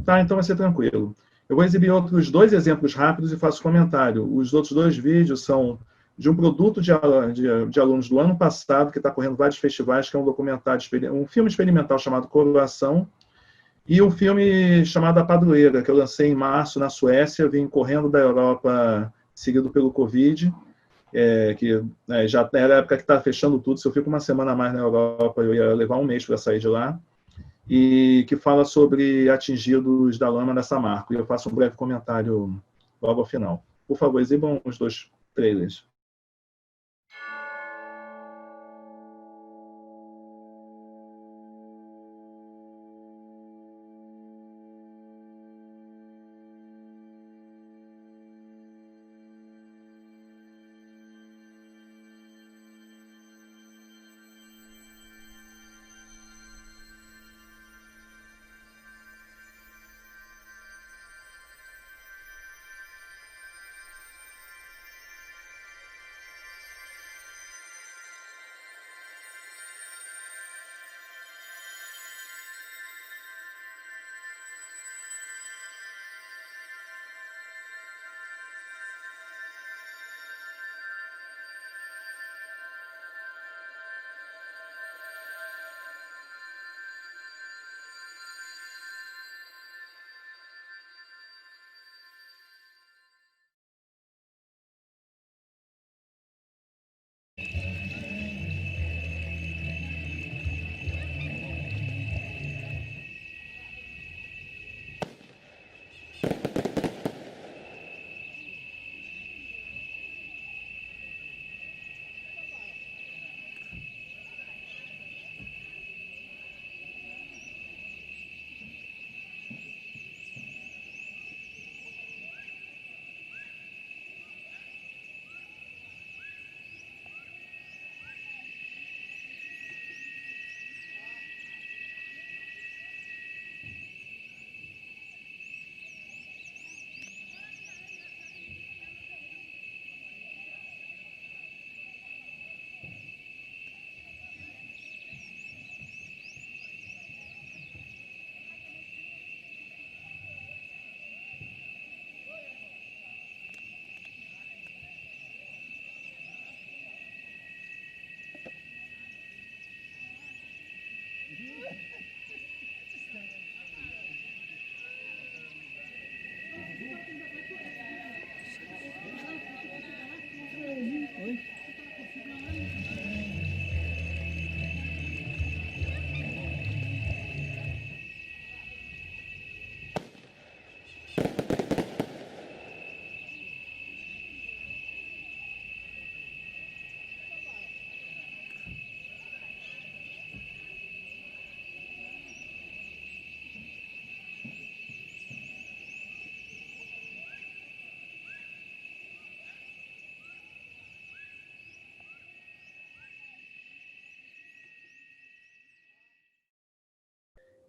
Tá, então vai ser tranquilo. Eu vou exibir outros 2 exemplos rápidos e faço comentário. Os outros 2 vídeos são de um produto de alunos do ano passado, que está correndo vários festivais, que é um documentário, um filme experimental chamado Coroação, e um filme chamado A Padroeira, que eu lancei em março na Suécia, vim correndo da Europa, seguido pelo Covid, que já era a época que estava fechando tudo. Se eu fico uma semana a mais na Europa, eu ia levar um mês para sair de lá, e que fala sobre atingidos da lama dessa marca. E eu faço um breve comentário logo ao final. Por favor, exibam os 2 trailers.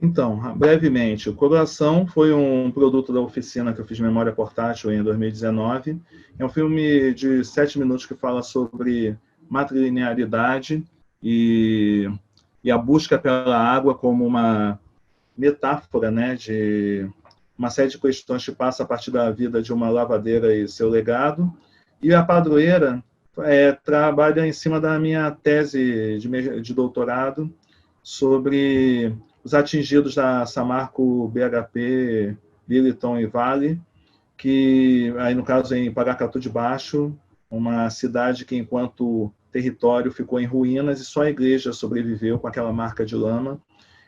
Então, brevemente, o Coroação foi um produto da oficina que eu fiz Memória Portátil em 2019. É um filme de 7 minutos que fala sobre matrilinearidade e a busca pela água como uma metáfora, né, de uma série de questões que passa a partir da vida de uma lavadeira e seu legado. E a Padroeira trabalha em cima da minha tese de doutorado sobre os atingidos da Samarco, BHP, Billiton e Vale, que aí no caso em Paracatu de Baixo, uma cidade que enquanto território ficou em ruínas e só a igreja sobreviveu com aquela marca de lama.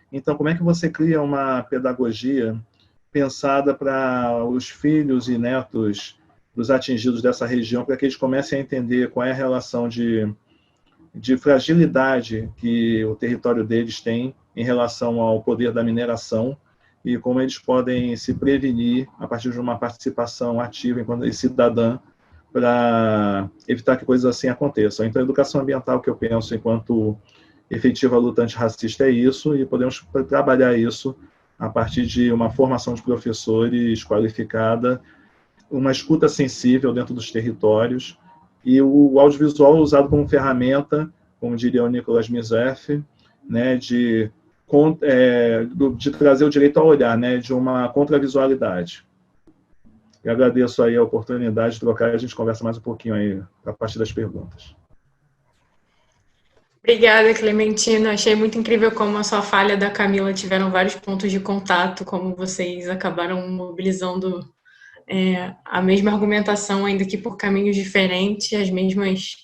Então, como é que você cria uma pedagogia pensada para os filhos e netos dos atingidos dessa região, para que eles comecem a entender qual é a relação de fragilidade que o território deles tem em relação ao poder da mineração e como eles podem se prevenir a partir de uma participação ativa enquanto cidadã para evitar que coisas assim aconteçam. Então, a educação ambiental que eu penso enquanto efetiva luta antirracista é isso, e podemos trabalhar isso a partir de uma formação de professores qualificada, uma escuta sensível dentro dos territórios, e o audiovisual usado como ferramenta, como diria o Nicolas Miseff, né, de trazer o direito ao olhar, né, de uma contravisualidade. Eu agradeço aí a oportunidade de trocar e a gente conversa mais um pouquinho aí a partir das perguntas. Obrigada, Clementina. Achei muito incrível como a sua fala e da Camila tiveram vários pontos de contato, como vocês acabaram mobilizando a mesma argumentação, ainda que por caminhos diferentes, as mesmas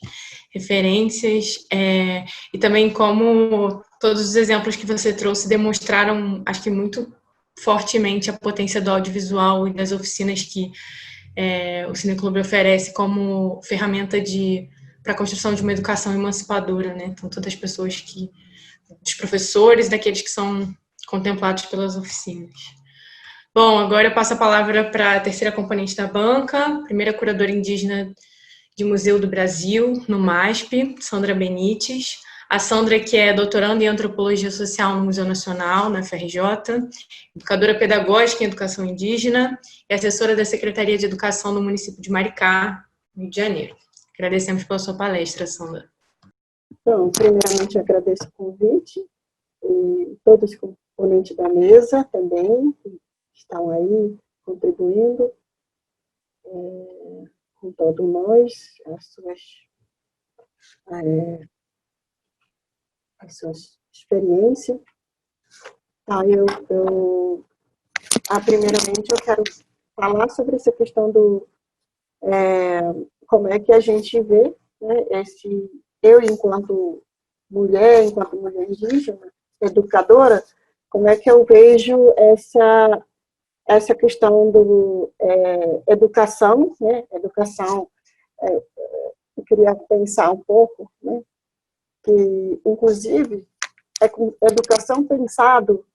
referências, e também como todos os exemplos que você trouxe demonstraram, acho que muito fortemente, a potência do audiovisual e das oficinas que o Cineclube oferece como ferramenta para a construção de uma educação emancipadora, né? Tanto das pessoas dos professores, daqueles que são contemplados pelas oficinas. Bom, agora eu passo a palavra para a terceira componente da banca, primeira curadora indígena de Museu do Brasil, no MASP, Sandra Benites. A Sandra, que é doutoranda em Antropologia Social no Museu Nacional, na FRJ, educadora pedagógica em Educação Indígena e assessora da Secretaria de Educação do município de Maricá, Rio de Janeiro. Agradecemos pela sua palestra, Sandra. Então, primeiramente, agradeço o convite e todos os componentes da mesa também, que estão aí contribuindo com todos nós, as suas experiências. Tá, primeiramente, eu quero falar sobre essa questão do como é que a gente vê, né, eu, enquanto mulher indígena, educadora, como é que eu vejo essa questão do educação, né, eu queria pensar um pouco, né, que, inclusive, educação pensado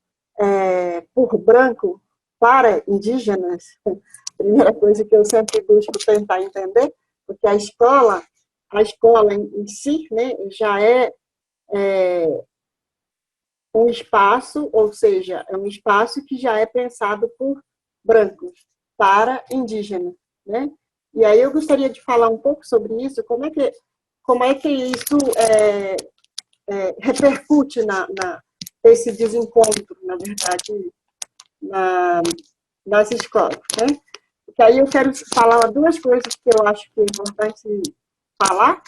por branco para indígenas, primeira coisa que eu sempre busco tentar entender, porque a escola em si, né, já é um espaço, ou seja, é um espaço que já é pensado por brancos para indígenas, né? E aí eu gostaria de falar um pouco sobre isso, como é que isso repercute esse desencontro, na verdade, nas escolas, né? Porque aí eu quero falar duas coisas que eu acho que é importante falar.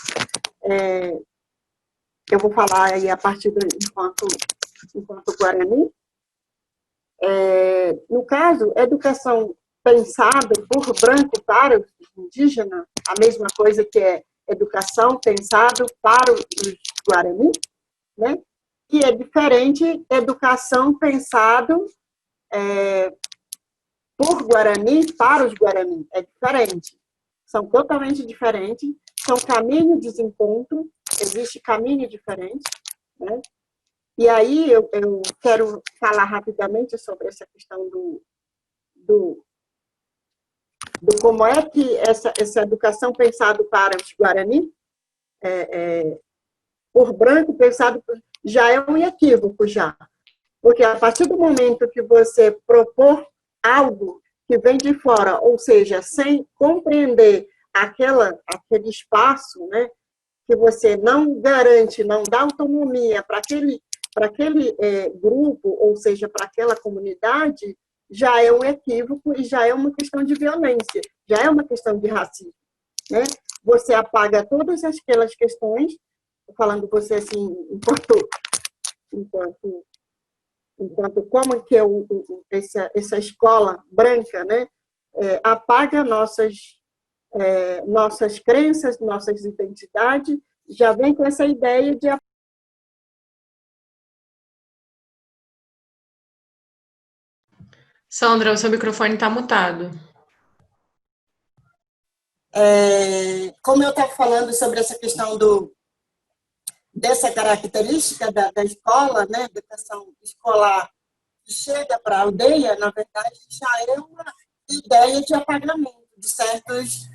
Eu vou falar aí a partir do enquanto Guarani. No caso, educação pensada por branco para os indígenas, a mesma coisa que é educação pensada para os Guarani, né? Que é diferente educação pensado por Guarani para os Guarani. É diferente. São totalmente diferentes. São caminhos de desencontro. Existe caminho diferente, né? E aí eu quero falar rapidamente sobre essa questão do como é que essa educação pensada para os Guarani, por branco, pensado já é um equívoco já. Porque a partir do momento que você propor algo que vem de fora, ou seja, sem compreender aquele espaço, né, que você não garante, não dá autonomia para aquele grupo, ou seja, para aquela comunidade, já é um equívoco e já é uma questão de violência, já é uma questão de racismo, né? Você apaga todas aquelas questões, falando você assim, enquanto como que essa escola branca, né, apaga nossas crenças, nossas identidades, já vem com essa ideia de... Sandra, o seu microfone está mutado. Como eu estava falando sobre essa questão dessa característica da escola, né, educação escolar que chega para a aldeia, na verdade, já é uma ideia de apagamento de certos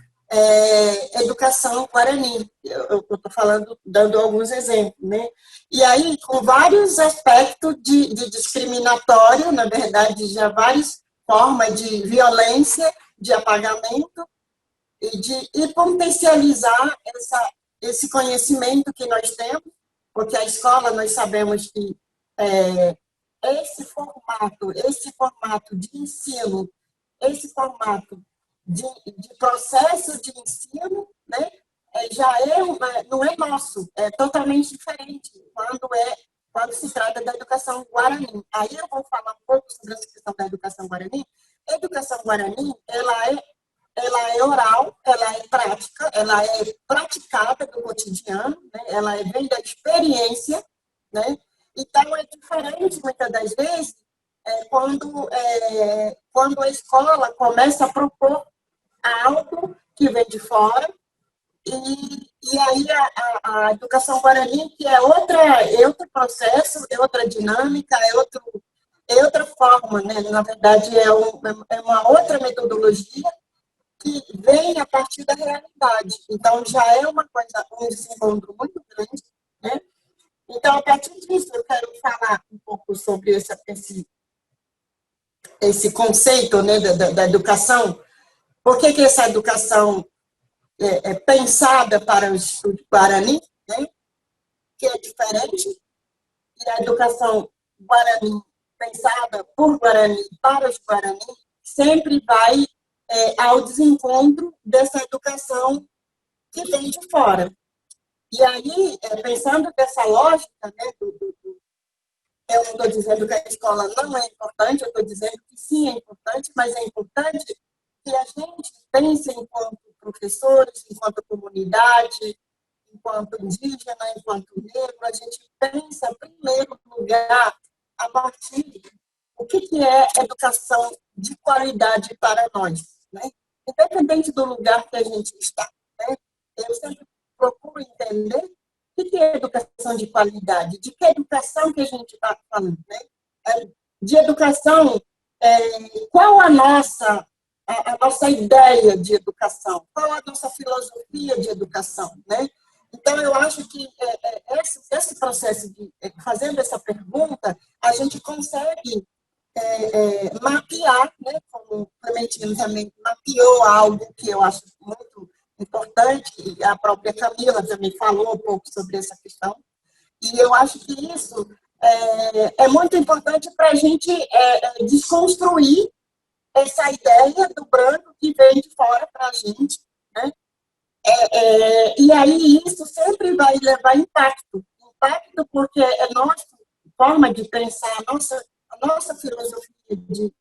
educação guarani. Eu estou falando, dando alguns exemplos, né? E aí, com vários aspectos de discriminatório, na verdade, já várias formas de violência, de apagamento, e potencializar esse conhecimento que nós temos, porque a escola, nós sabemos que esse formato de ensino, esse formato de processo de ensino, né, já não é nosso, é totalmente diferente quando se trata da educação guarani. Aí eu vou falar um pouco sobre essa questão da educação guarani. A educação guarani, ela é oral, ela é prática, ela é praticada no cotidiano, né? Ela vem da experiência, né? Então, é diferente, muitas das vezes, quando a escola começa a propor algo que vem de fora, e aí a educação guarani, que é outro processo, é outra dinâmica, é outra forma, né? Na verdade, é uma outra metodologia que vem a partir da realidade. Então, já é uma coisa, um desencontro muito grande, né? Então, a partir disso, eu quero falar um pouco sobre esse conceito, né, da educação. Por que essa educação é pensada para os Guarani, né, que é diferente, e a educação Guarani, pensada por Guarani, para os Guarani, sempre vai ao desencontro dessa educação que vem de fora. E aí, pensando dessa lógica, né, eu não estou dizendo que a escola não é importante, eu estou dizendo que sim, é importante, mas é importante que a gente pense enquanto professores, enquanto comunidade, enquanto indígena, enquanto negro, a gente pensa, em primeiro lugar, a partir o que é educação de qualidade para nós, né? Independente do lugar que a gente está, né? Eu sempre procuro entender o que é educação de qualidade, de que educação que a gente está falando, né? De educação, qual a nossa ideia de educação, qual a nossa filosofia de educação, né? Então, eu acho que esse processo de fazendo essa pergunta, a gente consegue mapear, né, como o Clementino também mapeou algo que eu acho muito importante, e a própria Camila também falou um pouco sobre essa questão, e eu acho que isso é muito importante para a gente desconstruir essa ideia do branco que vem de fora para a gente, né? E aí isso sempre vai levar impacto porque é nossa forma de pensar, a nossa filosofia de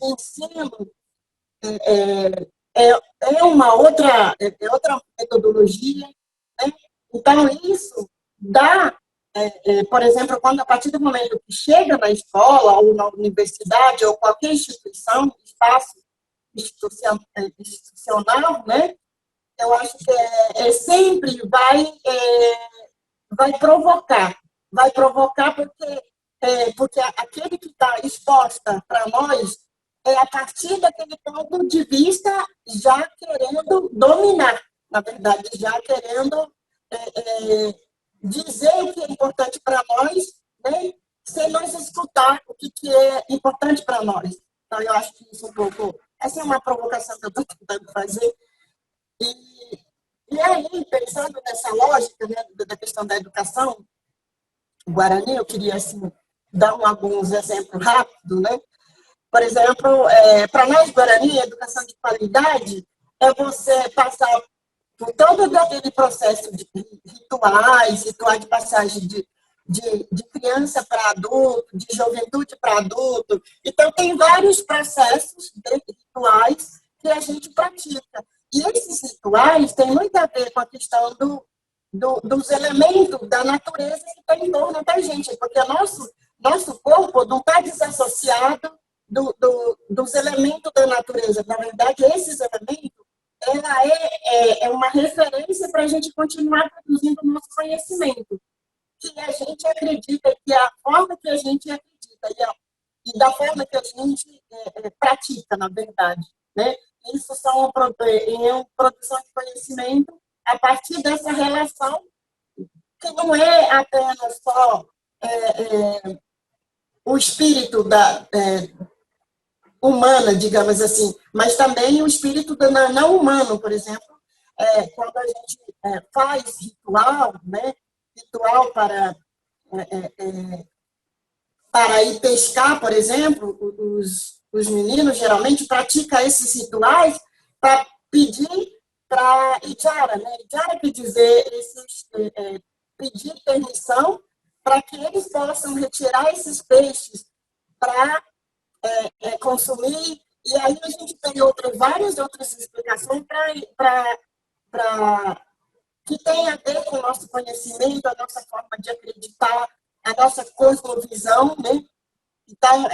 ensino é uma outra metodologia, né? Então isso dá, por exemplo, quando a partir do momento que chega na escola ou na universidade ou qualquer instituição, espaço institucional, né? Eu acho que sempre vai provocar porque aquele que está exposta para nós é a partir daquele ponto de vista já querendo dominar, na verdade, já querendo dizer o que é importante para nós, né? sem nós escutar o que é importante para nós. Então, eu acho que isso um pouco... Essa é uma provocação que eu estou tentando fazer. E aí, pensando nessa lógica, né, da questão da educação, o Guarani, eu queria assim, dar alguns exemplos rápidos, né? Por exemplo, para nós, Guarani, a educação de qualidade é você passar por todo aquele processo de rituais de passagem de criança para adulto, de juventude para adulto. Então, tem vários processos rituais que a gente pratica. E esses rituais têm muito a ver com a questão dos elementos da natureza que está em torno da gente, porque nosso corpo não está desassociado dos elementos da natureza. Na verdade, esses elementos ela é uma referência para a gente continuar produzindo o nosso conhecimento, que a gente acredita, que é a forma que a gente acredita e da forma que a gente pratica, na verdade, né? Isso são produção de conhecimento a partir dessa relação que não é apenas só o espírito humana, digamos assim, mas também o espírito não humano, por exemplo, quando a gente faz ritual, né? Ritual para ir pescar, por exemplo, os meninos geralmente praticam esses rituais para pedir para Ijara, né? Ijara quer dizer pedir permissão para que eles possam retirar esses peixes para consumir. E aí a gente tem várias outras explicações que tem a ver com o nosso conhecimento, a nossa forma de acreditar, a nossa cosmovisão, né? Então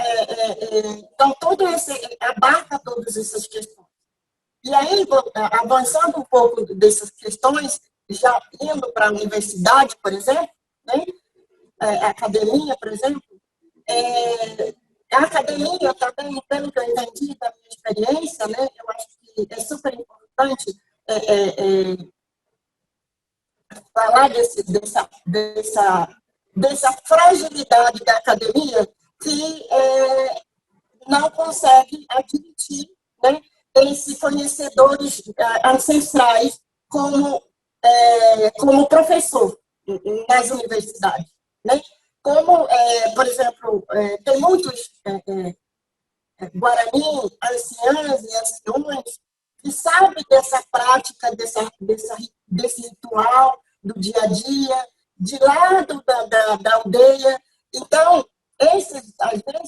todo abarca todas essas questões. E aí, avançando um pouco dessas questões, já indo para a universidade, por exemplo, né? A academia, por exemplo, a academia também, pelo que eu entendi da minha experiência, né? Eu acho que é super importante falar dessa fragilidade da academia que não consegue admitir, né, esses conhecedores ancestrais como professor nas universidades, né? Como, por exemplo, tem muitos Guarani, anciãs e anciões que sabem dessa prática, desse ritual do dia a dia, de lado da aldeia. Então, às vezes,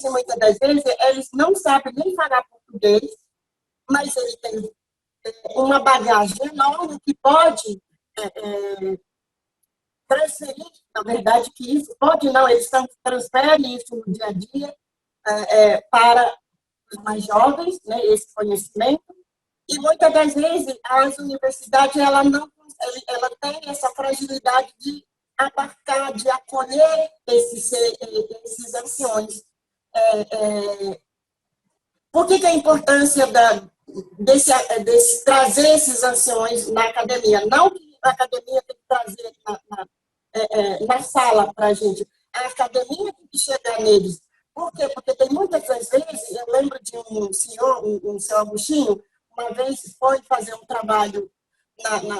muitas das vezes, eles não sabem nem falar português, mas eles têm uma bagagem enorme que pode transferir, na verdade, que isso pode não, eles transferem isso no dia a dia para os mais jovens, né, esse conhecimento. E muitas das vezes as universidades ela tem essa fragilidade de abarcar, de acolher esses anciões. Por que a importância desse trazer esses anciões na academia? Não que a academia tem que trazer na sala para a gente, a academia tem que chegar neles. Por quê? Porque tem muitas vezes, eu lembro de um senhor, um seu Agostinho, uma vez foi fazer um trabalho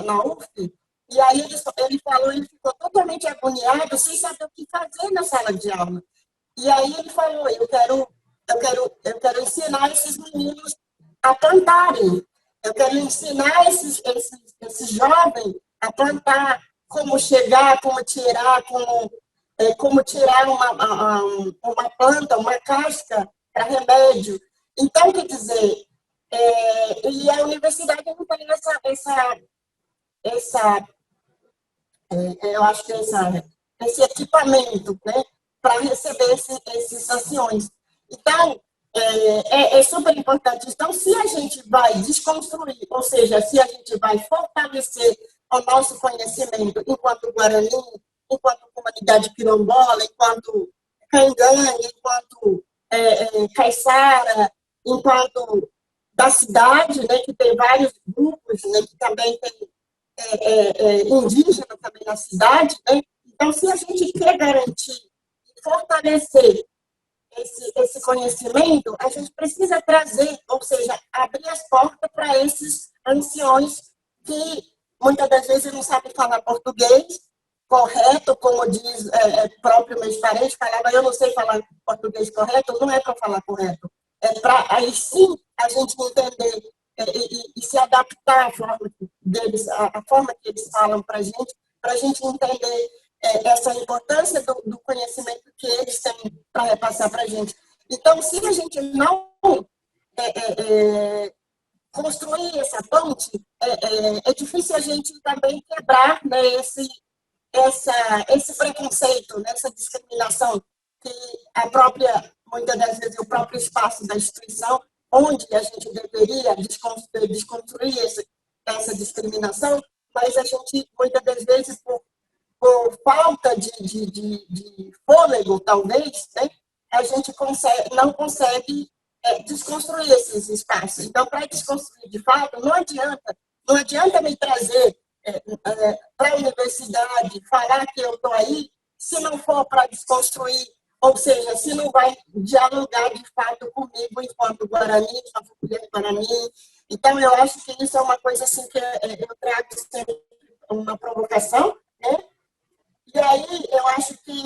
na UF, e aí ele falou, ele ficou totalmente agoniado, sem saber o que fazer na sala de aula. E aí ele falou, eu quero ensinar esses meninos a plantarem, eu quero ensinar esses jovens a plantar, como chegar, como tirar uma planta, uma casca para remédio. Então, quer dizer, e a universidade não tem eu acho que esse equipamento, né, para receber esses anciões. Então, é super importante. Então, se a gente vai desconstruir, ou seja, se a gente vai fortalecer o nosso conhecimento enquanto Guarani, enquanto comunidade quilombola, enquanto cangangue, enquanto caiçara, enquanto da cidade, né, que tem vários grupos, né, que também tem indígena também na cidade, né? Então, se a gente quer garantir fortalecer esse conhecimento, a gente precisa trazer, ou seja, abrir as portas para esses anciões que muitas das vezes não sabem falar português correto, como diz próprio meus parentes, falava, eu não sei falar português correto, não é para falar correto, é para aí sim a gente entender e se adaptar à forma deles, a forma que eles falam para a gente entender essa importância do conhecimento que eles têm para repassar para a gente. Então, se a gente não construir essa ponte, é difícil a gente também quebrar, né, esse preconceito, né, essa discriminação que muitas das vezes, o próprio espaço da instituição, onde a gente deveria desconstruir essa discriminação, mas a gente, muitas das vezes, por falta de fôlego, talvez, né, a gente não consegue desconstruir esses espaços. Então, para desconstruir de fato, não adianta me trazer para a universidade, falar que eu estou aí, se não for para desconstruir, ou seja, se não vai dialogar de fato comigo enquanto Guarani, enquanto mulher Guarani. Então, eu acho que isso é uma coisa assim que eu trago sempre uma provocação, né? E aí, eu acho que,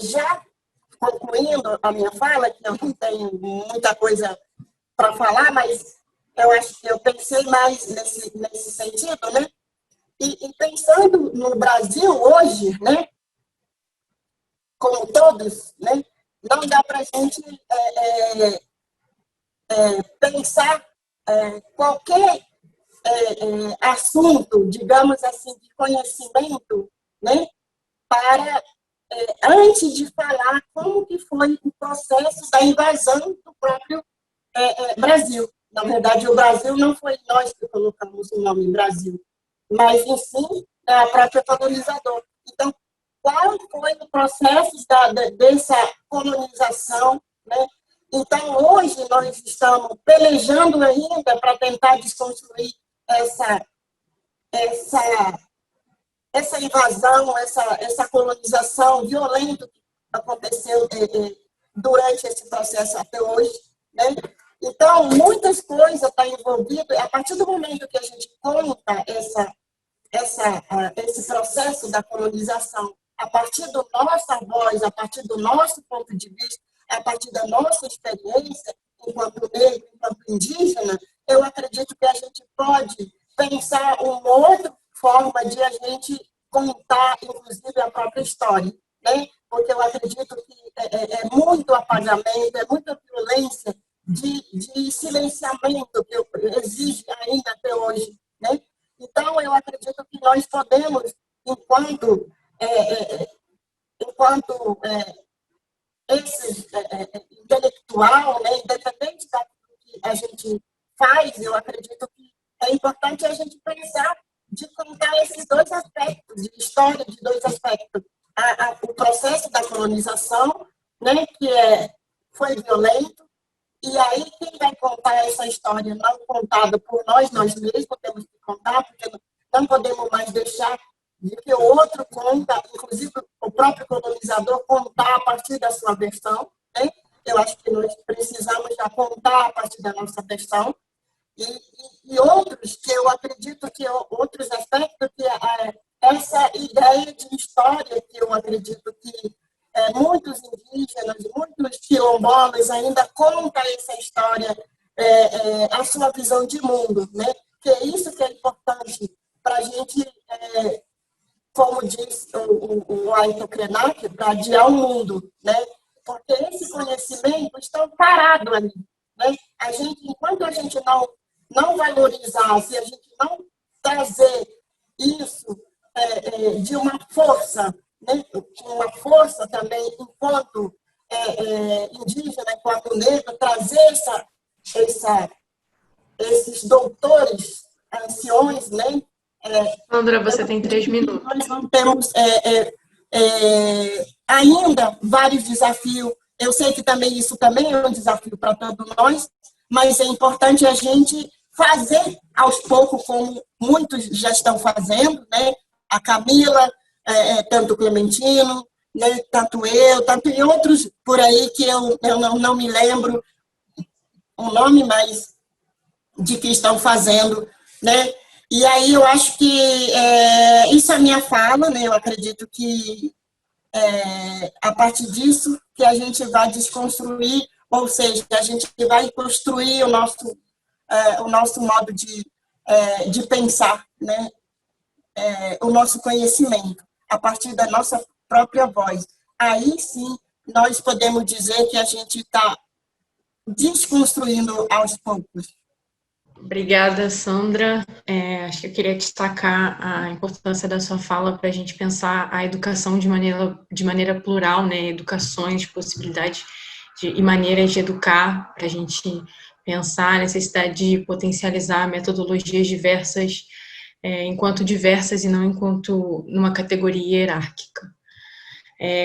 já concluindo a minha fala, que eu não tenho muita coisa para falar, mas eu acho que eu pensei mais nesse sentido, né? E pensando no Brasil hoje, né? Como todos, né? Não dá para a gente pensar qualquer assunto, digamos assim, de conhecimento, né? Para antes de falar como que foi o processo da invasão do próprio Brasil. Na verdade, o Brasil não foi nós que colocamos o nome Brasil, mas, em si, a própria colonizadora. Então, qual foi o processo dessa colonização, né? Então, hoje, nós estamos pelejando ainda para tentar desconstruir essa invasão, essa colonização violenta que aconteceu durante esse processo até hoje, né? Então, muitas coisas estão envolvidas. A partir do momento que a gente conta esse processo da colonização, a partir da nossa voz, a partir do nosso ponto de vista, a partir da nossa experiência, enquanto negro, enquanto indígena, eu acredito que a gente pode pensar uma outra forma de a gente contar, inclusive, a própria história, né? Porque eu acredito que é muito apagamento, é muita violência de silenciamento que existe ainda até hoje, né? Então, eu acredito que nós podemos, enquanto esse intelectual, né, independente daquilo que a gente faz, eu acredito que é importante a gente pensar de contar esses dois aspectos, de história de dois aspectos. O processo da colonização, né, que foi violento, e aí quem vai contar essa história não contada por nós mesmos, temos que contar, porque não podemos mais deixar de que o outro conta, inclusive o próprio colonizador, contar a partir da sua versão, né? Eu acho que nós precisamos já contar a partir da nossa versão, e outros que eu acredito que outros aspectos que essa ideia de história que eu acredito que muitos indígenas, muitos quilombolas ainda contam essa história, a sua visão de mundo, né? Que é isso que é importante para a gente, como diz o Ayrton Krenak, para adiar o mundo, né? Porque esse conhecimento está parado ali, né? Enquanto a gente não valorizar, se a gente não trazer isso de uma força, né? Uma força também enquanto indígena, enquanto negro, trazer esses doutores, anciões, né? Sandra, você tem 3 minutos. Nós não temos ainda vários desafios. Eu sei que isso também é um desafio para todos nós, mas é importante a gente fazer aos poucos, como muitos já estão fazendo, né? A Camila, tanto o Clementino, né? Tanto e outros por aí que eu não me lembro o nome, mas de que estão fazendo, né? E aí eu acho que isso é a minha fala, né? Eu acredito que a partir disso que a gente vai desconstruir, ou seja, a gente vai construir o nosso modo de pensar, né? O nosso conhecimento, a partir da nossa própria voz. Aí sim nós podemos dizer que a gente está desconstruindo aos poucos. Obrigada, Sandra. Acho que eu queria destacar a importância da sua fala para a gente pensar a educação de maneira plural, né? Educações, possibilidades e maneiras de educar, para a gente pensar a necessidade de potencializar metodologias diversas, enquanto diversas e não enquanto numa categoria hierárquica.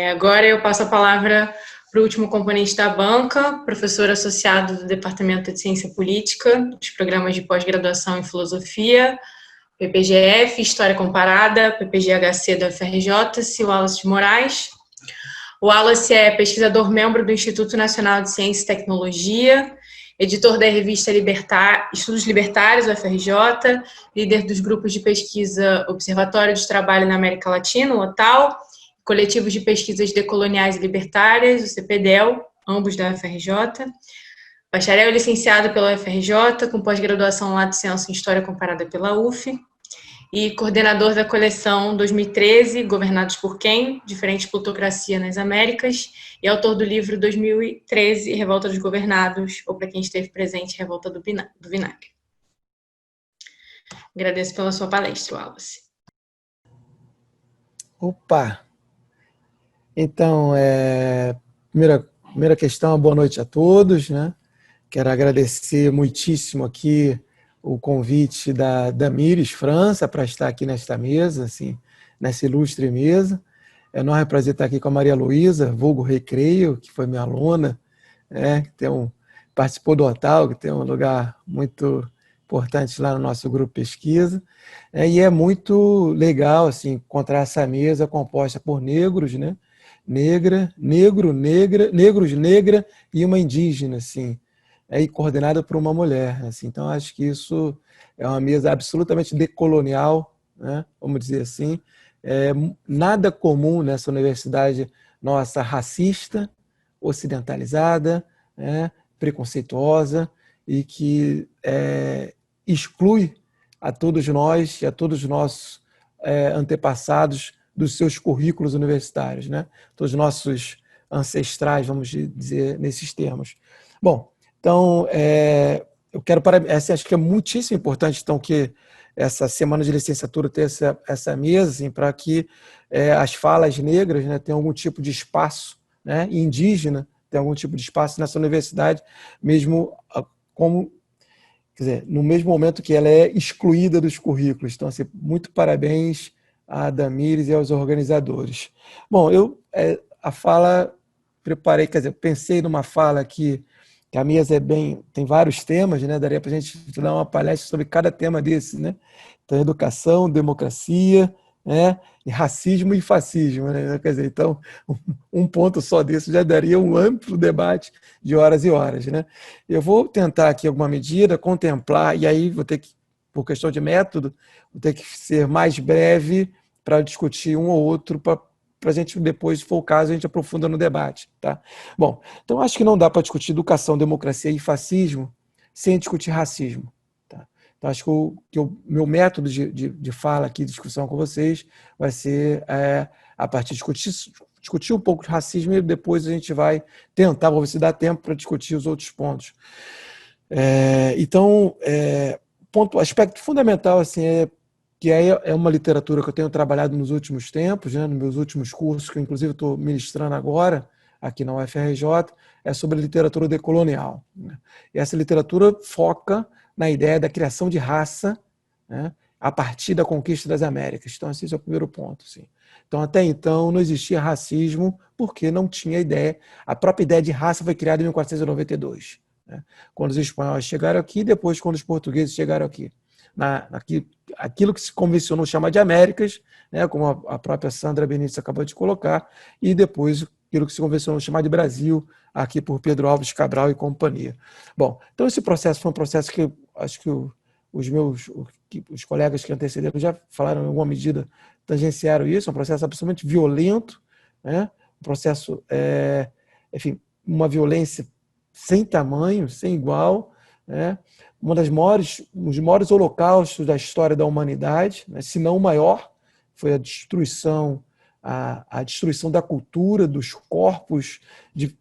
Agora eu passo a palavra para o último componente da banca, professor associado do Departamento de Ciência Política, dos programas de pós-graduação em Filosofia, PPGF, História Comparada, PPGHC da UFRJ, Wallace de Moraes. O Wallace é pesquisador membro do Instituto Nacional de Ciência e Tecnologia, editor da revista Estudos Libertários, UFRJ, líder dos grupos de pesquisa Observatório de Trabalho na América Latina, o OTAL, Coletivos de Pesquisas Decoloniais e Libertárias, o CPDEL, ambos da UFRJ, bacharel e licenciado pela UFRJ, com pós-graduação Lato Sensu em História Comparada pela UF, e coordenador da coleção 2013, Governados por Quem? Diferente Plutocracia nas Américas, e autor do livro 2013, Revolta dos Governados, ou para quem esteve presente, Revolta do Vinagre. Agradeço pela sua palestra, Wallace. Opa! Então, primeira questão, boa noite a todos, né? Quero agradecer muitíssimo aqui o convite da Damires França para estar aqui nesta mesa, assim, nessa ilustre mesa. É um enorme prazer estar aqui com a Maria Luísa, vulgo Recreio, que foi minha aluna, que participou do OTAL, que tem um lugar muito importante lá no nosso grupo pesquisa. E é muito legal assim, encontrar essa mesa composta por negros, né? Negros, negra e uma indígena, assim, e coordenada por uma mulher. Assim. Então, acho que isso é uma mesa absolutamente decolonial, né? Vamos dizer assim. Nada comum nessa universidade nossa racista, ocidentalizada, né? Preconceituosa e que exclui a todos nós e a todos os nossos antepassados dos seus currículos universitários, né? Todos os nossos ancestrais, vamos dizer, nesses termos. Bom, então, eu quero acho que é muitíssimo importante então, que essa semana de licenciatura tenha essa mesa assim, para que as falas negras, né, tenham algum tipo de espaço, né, indígena, tenham algum tipo de espaço nessa universidade, mesmo como, quer dizer, no mesmo momento que ela é excluída dos currículos. Então, assim, muito parabéns a Damires e aos organizadores. Bom, eu a fala preparei, quer dizer, pensei numa fala que a mesa tem vários temas, né? Daria para a gente dar uma palestra sobre cada tema desse, né? Então, educação, democracia, né? E racismo e fascismo, né? Quer dizer, então, um ponto só desse já daria um amplo debate de horas e horas, né? Eu vou tentar aqui alguma medida contemplar, e aí vou ter que, por questão de método, vou ter que ser mais breve para discutir um ou outro, para a gente depois, se for o caso, a gente aprofunda no debate. Tá? Bom, então acho que não dá para discutir educação, democracia e fascismo sem discutir racismo. Tá? Então acho que o meu método de fala aqui, de discussão com vocês, vai ser a partir de discutir um pouco de racismo e depois a gente vai tentar, vou ver se dá tempo para discutir os outros pontos. Então, aspecto fundamental assim, que é uma literatura que eu tenho trabalhado nos últimos tempos, né, nos meus últimos cursos, que eu, inclusive estou ministrando agora, aqui na UFRJ, é sobre literatura decolonial. Né? E essa literatura foca na ideia da criação de raça, né, a partir da conquista das Américas. Então, esse é o primeiro ponto. Assim. Então, até então, não existia racismo, porque não tinha ideia. A própria ideia de raça foi criada em 1492, né, quando os espanhóis chegaram aqui, e depois quando os portugueses chegaram aqui. aquilo que se convencionou chamar de Américas, né, como a própria Sandra Benítez acabou de colocar, e depois aquilo que se convencionou chamar de Brasil, aqui por Pedro Álvares Cabral e companhia. Bom, então esse processo foi um processo que acho que os colegas que antecederam já falaram em alguma medida, tangenciaram isso, é um processo absolutamente violento, né, um processo, enfim, uma violência sem tamanho, sem igual, né, os maiores holocaustos da história da humanidade, né, se não o maior, foi a destruição da cultura, dos corpos,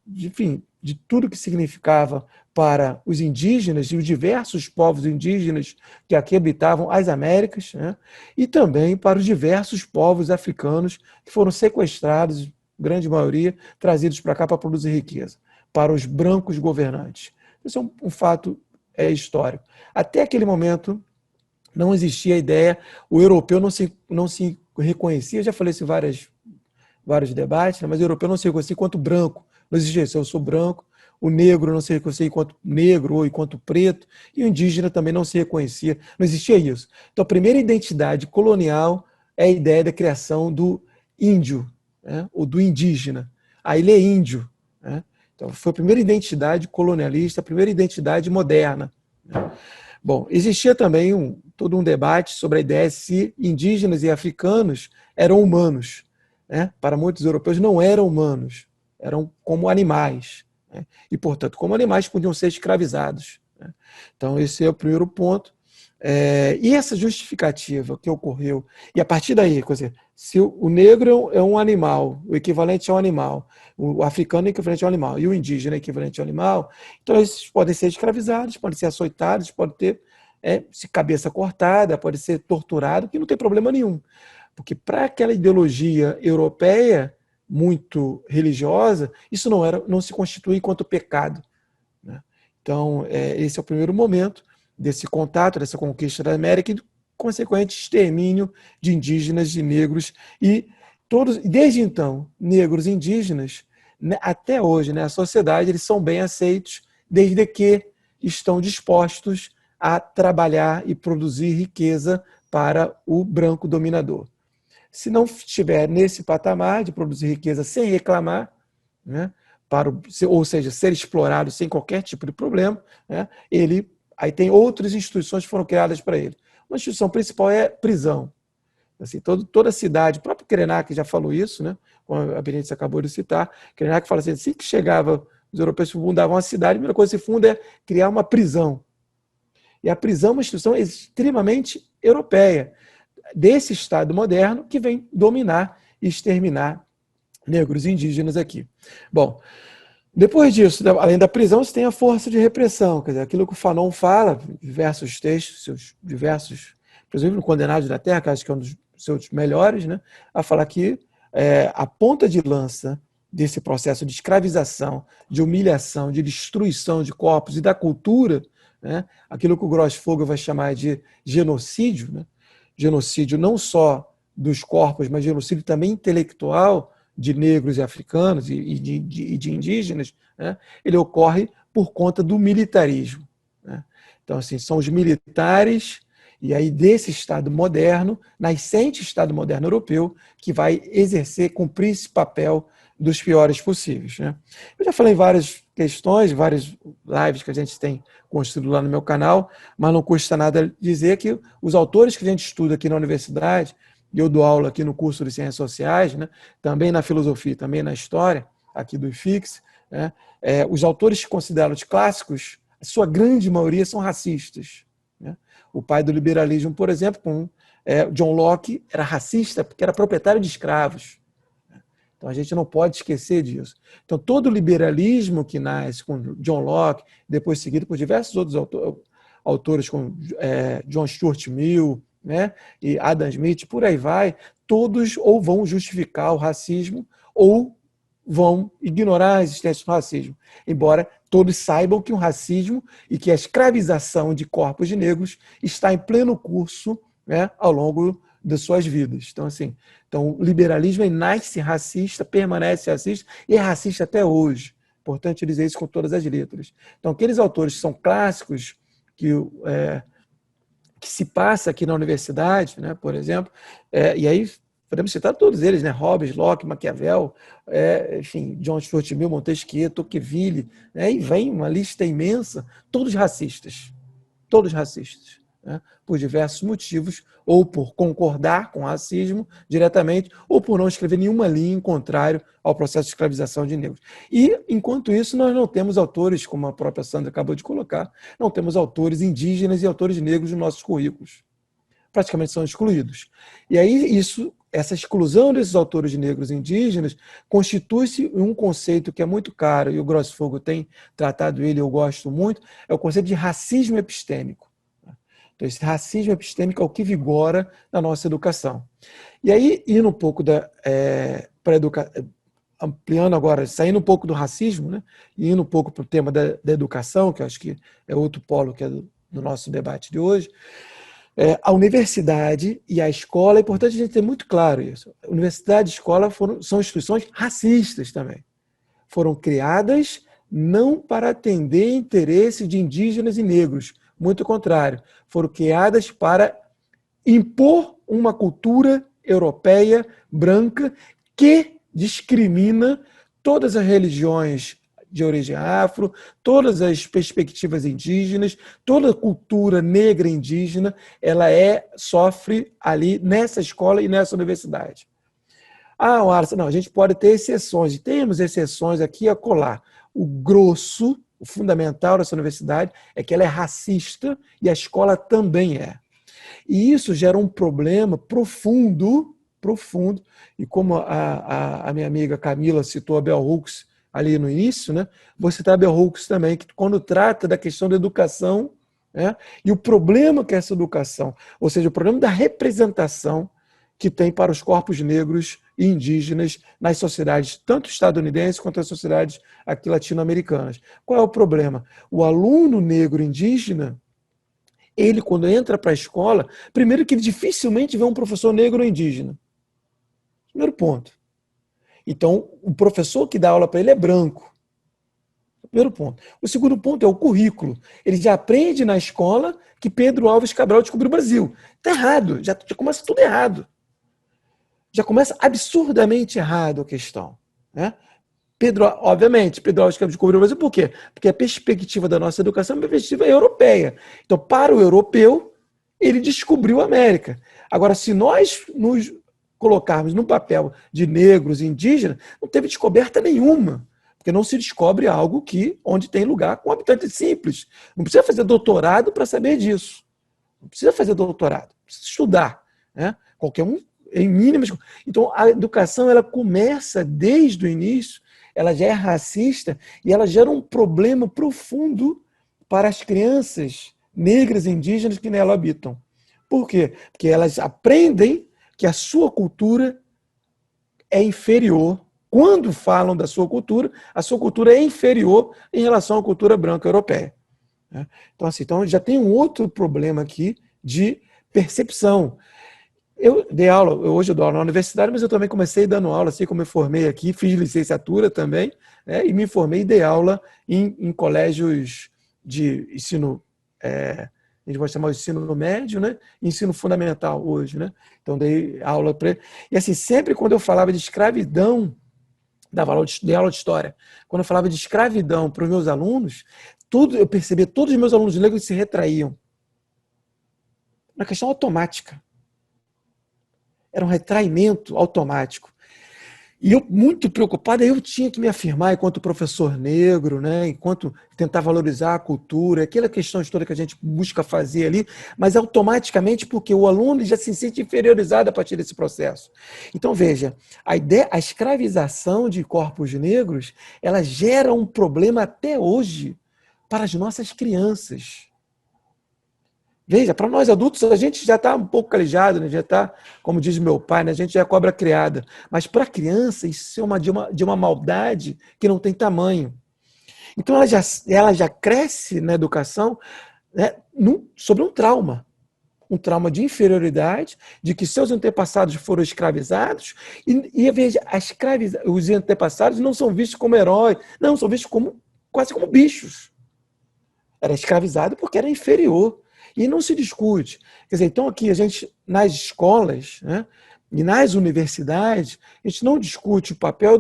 enfim, de tudo que significava para os indígenas e os diversos povos indígenas que aqui habitavam as Américas, né, e também para os diversos povos africanos que foram sequestrados, grande maioria, trazidos para cá para produzir riqueza, para os brancos governantes. Isso é um fato histórico. Até aquele momento, não existia a ideia, o europeu não se reconhecia, já falei isso em vários debates, né, mas o europeu não se reconhecia enquanto branco. Não existia isso, eu sou branco, o negro não se reconhecia enquanto negro ou enquanto preto, e o indígena também não se reconhecia, não existia isso. Então, a primeira identidade colonial é a ideia da criação do índio, né, ou do indígena. Aí ele é índio, né? Então, foi a primeira identidade colonialista, a primeira identidade moderna, né? Bom, existia também todo um debate sobre a ideia se indígenas e africanos eram humanos, né? Para muitos europeus não eram humanos, eram como animais, né? E, portanto, como animais podiam ser escravizados, né? Então, esse é o primeiro ponto. E essa justificativa que ocorreu, e a partir daí, quer dizer, se o negro é um animal, o equivalente a um animal, o africano é equivalente a um animal, e o indígena é equivalente a um animal, então eles podem ser escravizados, podem ser açoitados, podem ter cabeça cortada, pode ser torturado, que não tem problema nenhum. Porque para aquela ideologia europeia, muito religiosa, isso não se constitui enquanto pecado, né? Então, esse é o primeiro momento desse contato, dessa conquista da América e do consequente extermínio de indígenas, de negros e todos, desde então, negros e indígenas, né, até hoje, né, a sociedade, eles são bem aceitos desde que estão dispostos a trabalhar e produzir riqueza para o branco dominador. Se não estiver nesse patamar de produzir riqueza sem reclamar, né, ou seja, ser explorado sem qualquer tipo de problema, né, aí tem outras instituições que foram criadas para ele. Uma instituição principal é prisão. Assim, toda a cidade, o próprio Krenak já falou isso, né, como a Benítez acabou de citar. Krenak fala assim que chegava, os europeus fundavam a cidade, a primeira coisa que se funda é criar uma prisão. E a prisão é uma instituição extremamente europeia, desse Estado moderno que vem dominar e exterminar negros e indígenas aqui. Bom, depois disso, além da prisão, você tem a força de repressão, quer dizer, aquilo que o Fanon fala, diversos textos, inclusive no Condenados da Terra, que acho que é um dos seus melhores, né, a falar que a ponta de lança desse processo de escravização, de humilhação, de destruição de corpos e da cultura, né, aquilo que o Grossfogel vai chamar de genocídio, né, genocídio não só dos corpos, mas genocídio também intelectual, de negros e africanos e de indígenas, né, ele ocorre por conta do militarismo, né? Então, assim, são os militares, e aí desse Estado moderno, nascente Estado moderno europeu, que vai cumprir esse papel dos piores possíveis, né? Eu já falei em várias questões, várias lives que a gente tem construído lá no meu canal, mas não custa nada dizer que os autores que a gente estuda aqui na universidade, e eu dou aula aqui no curso de Ciências Sociais, né, também na filosofia, também na história, aqui do IFIX, né, os autores considerados clássicos, a sua grande maioria são racistas, né? O pai do liberalismo, por exemplo, John Locke, era racista porque era proprietário de escravos. Então a gente não pode esquecer disso. Então todo o liberalismo que nasce com John Locke, depois seguido por diversos outros autores como John Stuart Mill, né, e Adam Smith, por aí vai, todos ou vão justificar o racismo ou vão ignorar a existência do racismo, embora todos saibam que o racismo e que a escravização de corpos de negros está em pleno curso, né, ao longo das suas vidas. Então, assim, o liberalismo nasce racista, permanece racista e é racista até hoje. Importante dizer isso com todas as letras. Então, aqueles autores que são clássicos, que que se passa aqui na universidade, né, por exemplo, e aí podemos citar todos eles, né, Hobbes, Locke, Maquiavel, enfim, John Stuart Mill, Montesquieu, Tocqueville, né, e vem uma lista imensa, todos racistas, né, por diversos motivos, ou por concordar com o racismo diretamente, ou por não escrever nenhuma linha em contrário ao processo de escravização de negros. E, enquanto isso, nós não temos autores, como a própria Sandra acabou de colocar, não temos autores indígenas e autores negros nos nossos currículos. Praticamente são excluídos. E aí, essa exclusão desses autores negros e indígenas constitui-se um conceito que é muito caro, e o Grossfogo tem tratado ele, eu gosto muito, é o conceito de racismo epistêmico. Então, esse racismo epistêmico é o que vigora na nossa educação. E aí, indo um pouco ampliando agora, saindo um pouco do racismo, né, e indo um pouco para o tema da educação, que eu acho que é outro polo que é do nosso debate de hoje, a universidade e a escola, é importante a gente ter muito claro isso. A universidade e a escola são instituições racistas também. Foram criadas não para atender interesses de indígenas e negros, muito ao contrário, foram criadas para impor uma cultura europeia branca que discrimina todas as religiões de origem afro, todas as perspectivas indígenas, toda a cultura negra indígena, ela sofre ali nessa escola e nessa universidade. Não, a gente pode ter exceções, e temos exceções aqui a colar. O grosso, o fundamental dessa universidade é que ela é racista e a escola também é. E isso gera um problema profundo, e como a minha amiga Camila citou a Bell Hooks ali no início, né? Vou citar a Bell Hooks também, que quando trata da questão da educação, né? E o problema que é essa educação, ou seja, o problema da representação que tem para os corpos negros e indígenas nas sociedades, tanto estadunidenses quanto as sociedades aqui latino-americanas. Qual é o problema? O aluno negro indígena, ele, quando entra para a escola, primeiro que ele dificilmente vê um professor negro ou indígena. Primeiro ponto. Então, o professor que dá aula para ele é branco. Primeiro ponto. O segundo ponto é o currículo. Ele já aprende na escola que Pedro Álvares Cabral descobriu o Brasil. Está errado, já começa tudo errado. Já começa absurdamente errado a questão, né? Obviamente, Pedro Álvares Cabral descobriu o Brasil por quê? Porque a perspectiva da nossa educação é uma perspectiva europeia. Então, para o europeu, ele descobriu a América. Agora, se nós nos colocarmos no papel de negros e indígenas, não teve descoberta nenhuma, porque não se descobre algo onde tem lugar com habitantes simples. Não precisa fazer doutorado para saber disso. Não precisa fazer doutorado, precisa estudar, né? Qualquer um, em mínimas. Então, a educação, ela começa desde o início, ela já é racista e ela gera um problema profundo para as crianças negras e indígenas que nela habitam. Por quê? Porque elas aprendem que a sua cultura é inferior. Quando falam da sua cultura, a sua cultura é inferior em relação à cultura branca europeia. Então, assim, já tem um outro problema aqui de percepção. Hoje eu dou aula na universidade, mas eu também comecei dando aula, assim como eu formei aqui, fiz licenciatura também, né, e me formei e dei aula em colégios de ensino, a gente vai chamar de ensino médio, né, ensino fundamental hoje, né? Então dei aula para ele. E assim, sempre quando eu falava de escravidão, dei aula de história, quando eu falava de escravidão para os meus alunos, eu percebia todos os meus alunos negros se retraíam. Uma questão automática. Era um retraimento automático. E eu, muito preocupado, eu tinha que me afirmar enquanto professor negro, né, enquanto tentar valorizar a cultura, aquela questão toda que a gente busca fazer ali, mas automaticamente porque o aluno já se sente inferiorizado a partir desse processo. Então, veja, a escravização de corpos negros, ela gera um problema até hoje para as nossas crianças. Veja, para nós adultos, a gente já está um pouco calejado, né? Já está, como diz meu pai, né? A gente já é cobra criada. Mas para a criança, isso é de uma maldade que não tem tamanho. Então, ela já cresce na educação, né, sobre um trauma de inferioridade, de que seus antepassados foram escravizados, e veja, os antepassados não são vistos como heróis, não, são vistos quase como bichos. Era escravizado porque era inferior. E não se discute. Quer dizer, então aqui a gente, nas escolas, né, e nas universidades, a gente não discute o papel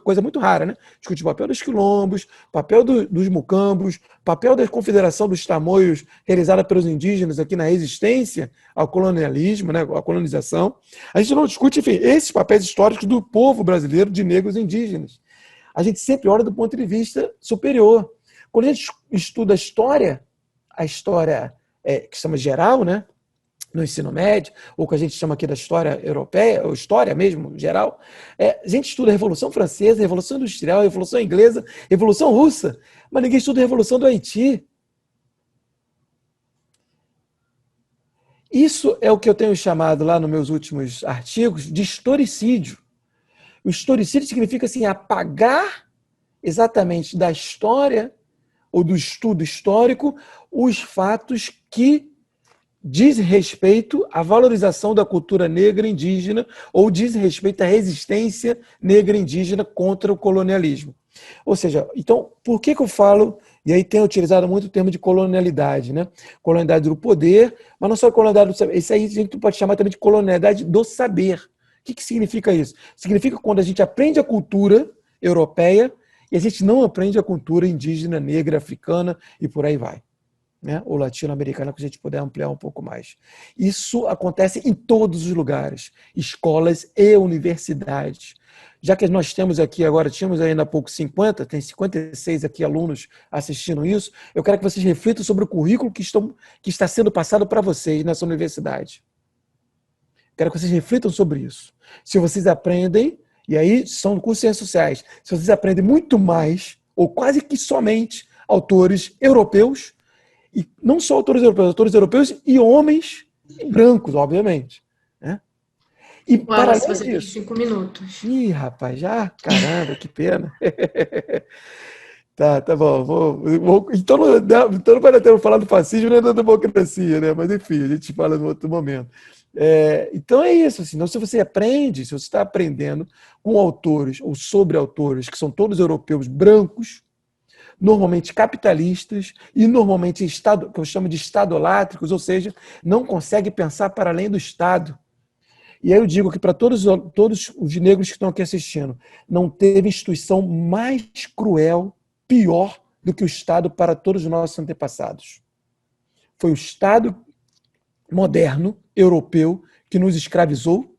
coisa muito rara, né? Discute o papel dos quilombos, o papel dos mucambos, o papel da Confederação dos Tamoios, realizada pelos indígenas aqui na resistência ao colonialismo, né, à colonização. A gente não discute, enfim, esses papéis históricos do povo brasileiro, de negros e indígenas. A gente sempre olha do ponto de vista superior. Quando a gente estuda a história que chama geral, né, no ensino médio, ou que a gente chama aqui da história europeia, ou história mesmo, geral, a gente estuda a Revolução Francesa, a Revolução Industrial, a Revolução Inglesa, a Revolução Russa, mas ninguém estuda a Revolução do Haiti. Isso é o que eu tenho chamado lá nos meus últimos artigos de historicídio. O historicídio significa assim, apagar exatamente da história ou do estudo histórico os fatos que diz respeito à valorização da cultura negra indígena ou diz respeito à resistência negra indígena contra o colonialismo. Ou seja, então, por que eu falo, e aí tenho utilizado muito o termo de colonialidade, né? Colonialidade do poder, mas não só colonialidade do saber, isso aí a gente pode chamar também de colonialidade do saber. O que significa isso? Significa quando a gente aprende a cultura europeia e a gente não aprende a cultura indígena, negra, africana e por aí vai. Né, ou latino-americana, que a gente puder ampliar um pouco mais. Isso acontece em todos os lugares, escolas e universidades. Já que nós temos aqui agora, tínhamos ainda há pouco 50, tem 56 aqui alunos assistindo isso, eu quero que vocês reflitam sobre o currículo que está sendo passado para vocês nessa universidade. Quero que vocês reflitam sobre isso. Se vocês aprendem, e aí são cursos de ciências sociais, se vocês aprendem muito mais, ou quase que somente, autores europeus, e não só autores europeus e homens brancos, obviamente. Né? E para além você disso... tem 5 minutos. Ih, rapaz, já? Caramba, que pena. Tá bom. Então não vai dar tempo de falar do fascismo nem da democracia, né? Mas enfim, a gente fala no outro momento. Então é isso. Assim, então, se você está aprendendo com autores ou sobre autores que são todos europeus brancos, normalmente capitalistas e normalmente que eu chamo de estadolátricos, ou seja, não consegue pensar para além do Estado. E aí eu digo que para todos os negros que estão aqui assistindo, não teve instituição mais cruel, pior do que o Estado para todos os nossos antepassados. Foi o Estado moderno, europeu, que nos escravizou,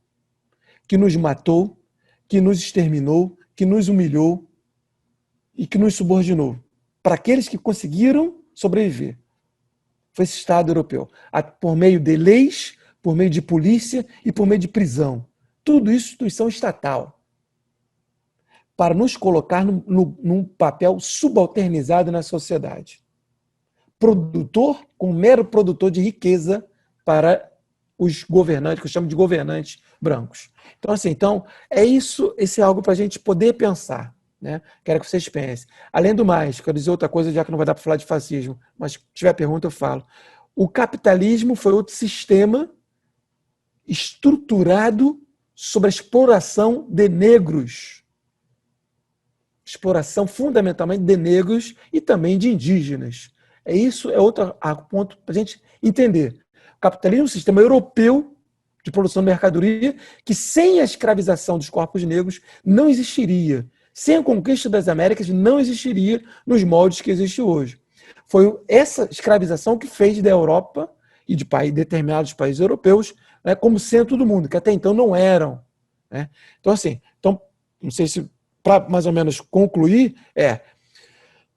que nos matou, que nos exterminou, que nos humilhou e que nos subordinou. Para aqueles que conseguiram sobreviver. Foi esse Estado europeu. Por meio de leis, por meio de polícia e por meio de prisão. Tudo isso instituição estatal. Para nos colocar num papel subalternizado na sociedade. Produtor, com mero produtor de riqueza para os governantes, que eu chamo de governantes brancos. Então, assim, é isso, esse é algo para a gente poder pensar. Né? Quero que vocês pensem. Além do mais, quero dizer outra coisa, já que não vai dar para falar de fascismo, mas se tiver pergunta eu falo. O capitalismo foi outro sistema estruturado sobre a exploração de negros. Exploração fundamentalmente de negros e também de indígenas. Isso é outro ponto para a gente entender. O capitalismo é um sistema europeu de produção de mercadoria que sem a escravização dos corpos negros não existiria. Sem a conquista das Américas, não existiria nos moldes que existe hoje. Foi essa escravização que fez da Europa e de determinados países europeus, né, como centro do mundo, que até então não eram. Né? Então, assim, não sei se, para mais ou menos concluir,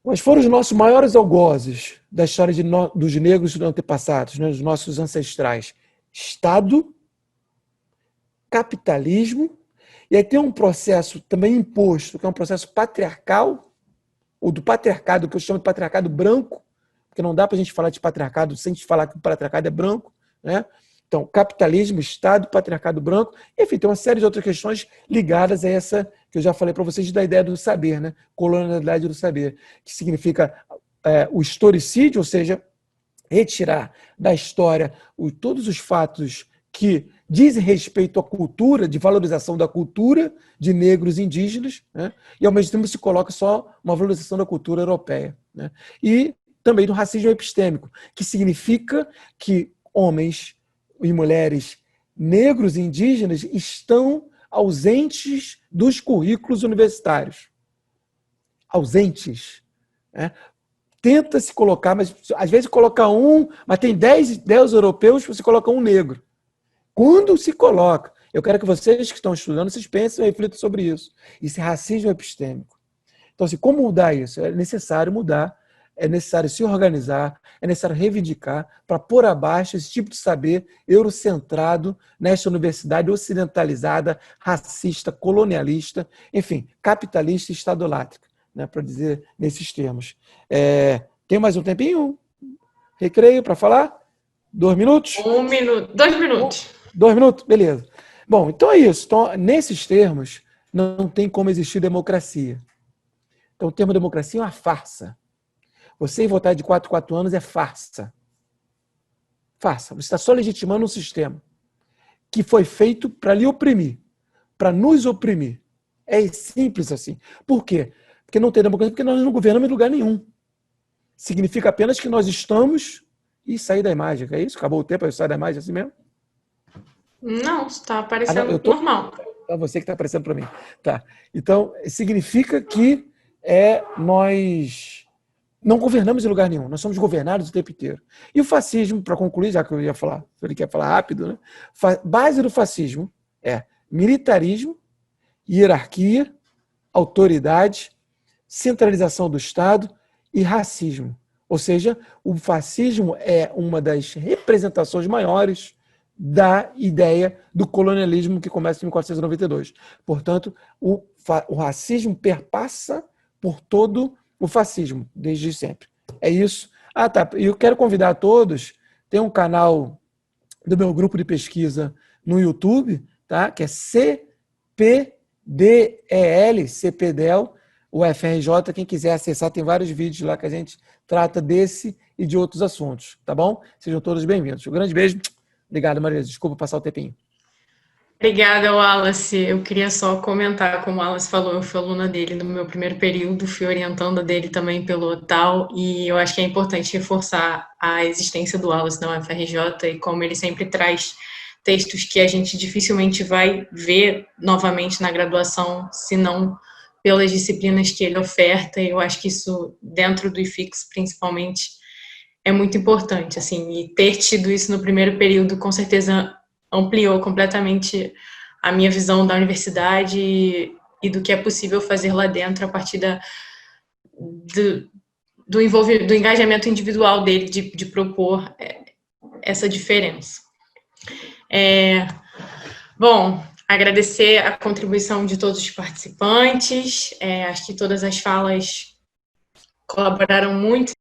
quais foram os nossos maiores algozes da história dos negros antepassados, né, dos nossos ancestrais? Estado, capitalismo. E aí tem um processo também imposto, que é um processo patriarcal, ou do patriarcado, que eu chamo de patriarcado branco, porque não dá para a gente falar de patriarcado sem falar que o patriarcado é branco. Né? Então, capitalismo, Estado, patriarcado branco, enfim, tem uma série de outras questões ligadas a essa que eu já falei para vocês da ideia do saber, né? Colonialidade do saber, que significa o historicídio, ou seja, retirar da história todos os fatos que dizem respeito à cultura, de valorização da cultura de negros e indígenas, né? E ao mesmo tempo se coloca só uma valorização da cultura europeia. Né? E também do racismo epistêmico, que significa que homens e mulheres negros e indígenas estão ausentes dos currículos universitários. Ausentes. Né? Tenta se colocar, mas às vezes coloca um, mas tem 10 europeus, você coloca um negro. Quando se coloca, eu quero que vocês que estão estudando, vocês pensem e reflitam sobre isso. Isso é racismo epistêmico. Então, assim, como mudar isso? É necessário mudar, é necessário se organizar, é necessário reivindicar para pôr abaixo esse tipo de saber eurocentrado nesta universidade ocidentalizada, racista, colonialista, enfim, capitalista e estadolátrica, né, para dizer nesses termos. Tem mais um tempinho? Recreio para falar? 2 minutos? 1 minuto. 2 minutos. 2 minutos? Beleza. Bom, então é isso. Então, nesses termos, não tem como existir democracia. Então, o termo democracia é uma farsa. Você votar de 4 em 4 anos é farsa. Farsa. Você está só legitimando um sistema que foi feito para lhe oprimir, para nos oprimir. É simples assim. Por quê? Porque não tem democracia, porque nós não governamos em lugar nenhum. Significa apenas que nós estamos... E sair da imagem, é isso? Acabou o tempo, eu saio da imagem assim mesmo? Não, está aparecendo não, normal. É você que está aparecendo para mim. Tá. Então, significa que nós não governamos em lugar nenhum, nós somos governados o tempo inteiro. E o fascismo, para concluir, já que eu ia falar, se ele quer falar rápido, né? Base do fascismo é militarismo, hierarquia, autoridade, centralização do Estado e racismo. Ou seja, o fascismo é uma das representações maiores da ideia do colonialismo que começa em 1492. Portanto, o racismo perpassa por todo o fascismo, desde sempre. É isso. Tá. E eu quero convidar a todos, tem um canal do meu grupo de pesquisa no YouTube, tá? Que é CPDEL, o FRJ, quem quiser acessar, tem vários vídeos lá que a gente trata desse e de outros assuntos, tá bom? Sejam todos bem-vindos. Um grande beijo. Obrigado, Maria. Desculpa passar o tempinho. Obrigada, Wallace. Eu queria só comentar, como o Wallace falou, eu fui aluna dele no meu primeiro período, fui orientando dele também pelo OTAL, e eu acho que é importante reforçar a existência do Wallace na UFRJ e como ele sempre traz textos que a gente dificilmente vai ver novamente na graduação, se não pelas disciplinas que ele oferta, e eu acho que isso, dentro do IFIX, principalmente, é muito importante, assim, e ter tido isso no primeiro período, com certeza, ampliou completamente a minha visão da universidade e do que é possível fazer lá dentro a partir do engajamento individual dele, de propor essa diferença. Bom, agradecer a contribuição de todos os participantes, acho que todas as falas colaboraram muito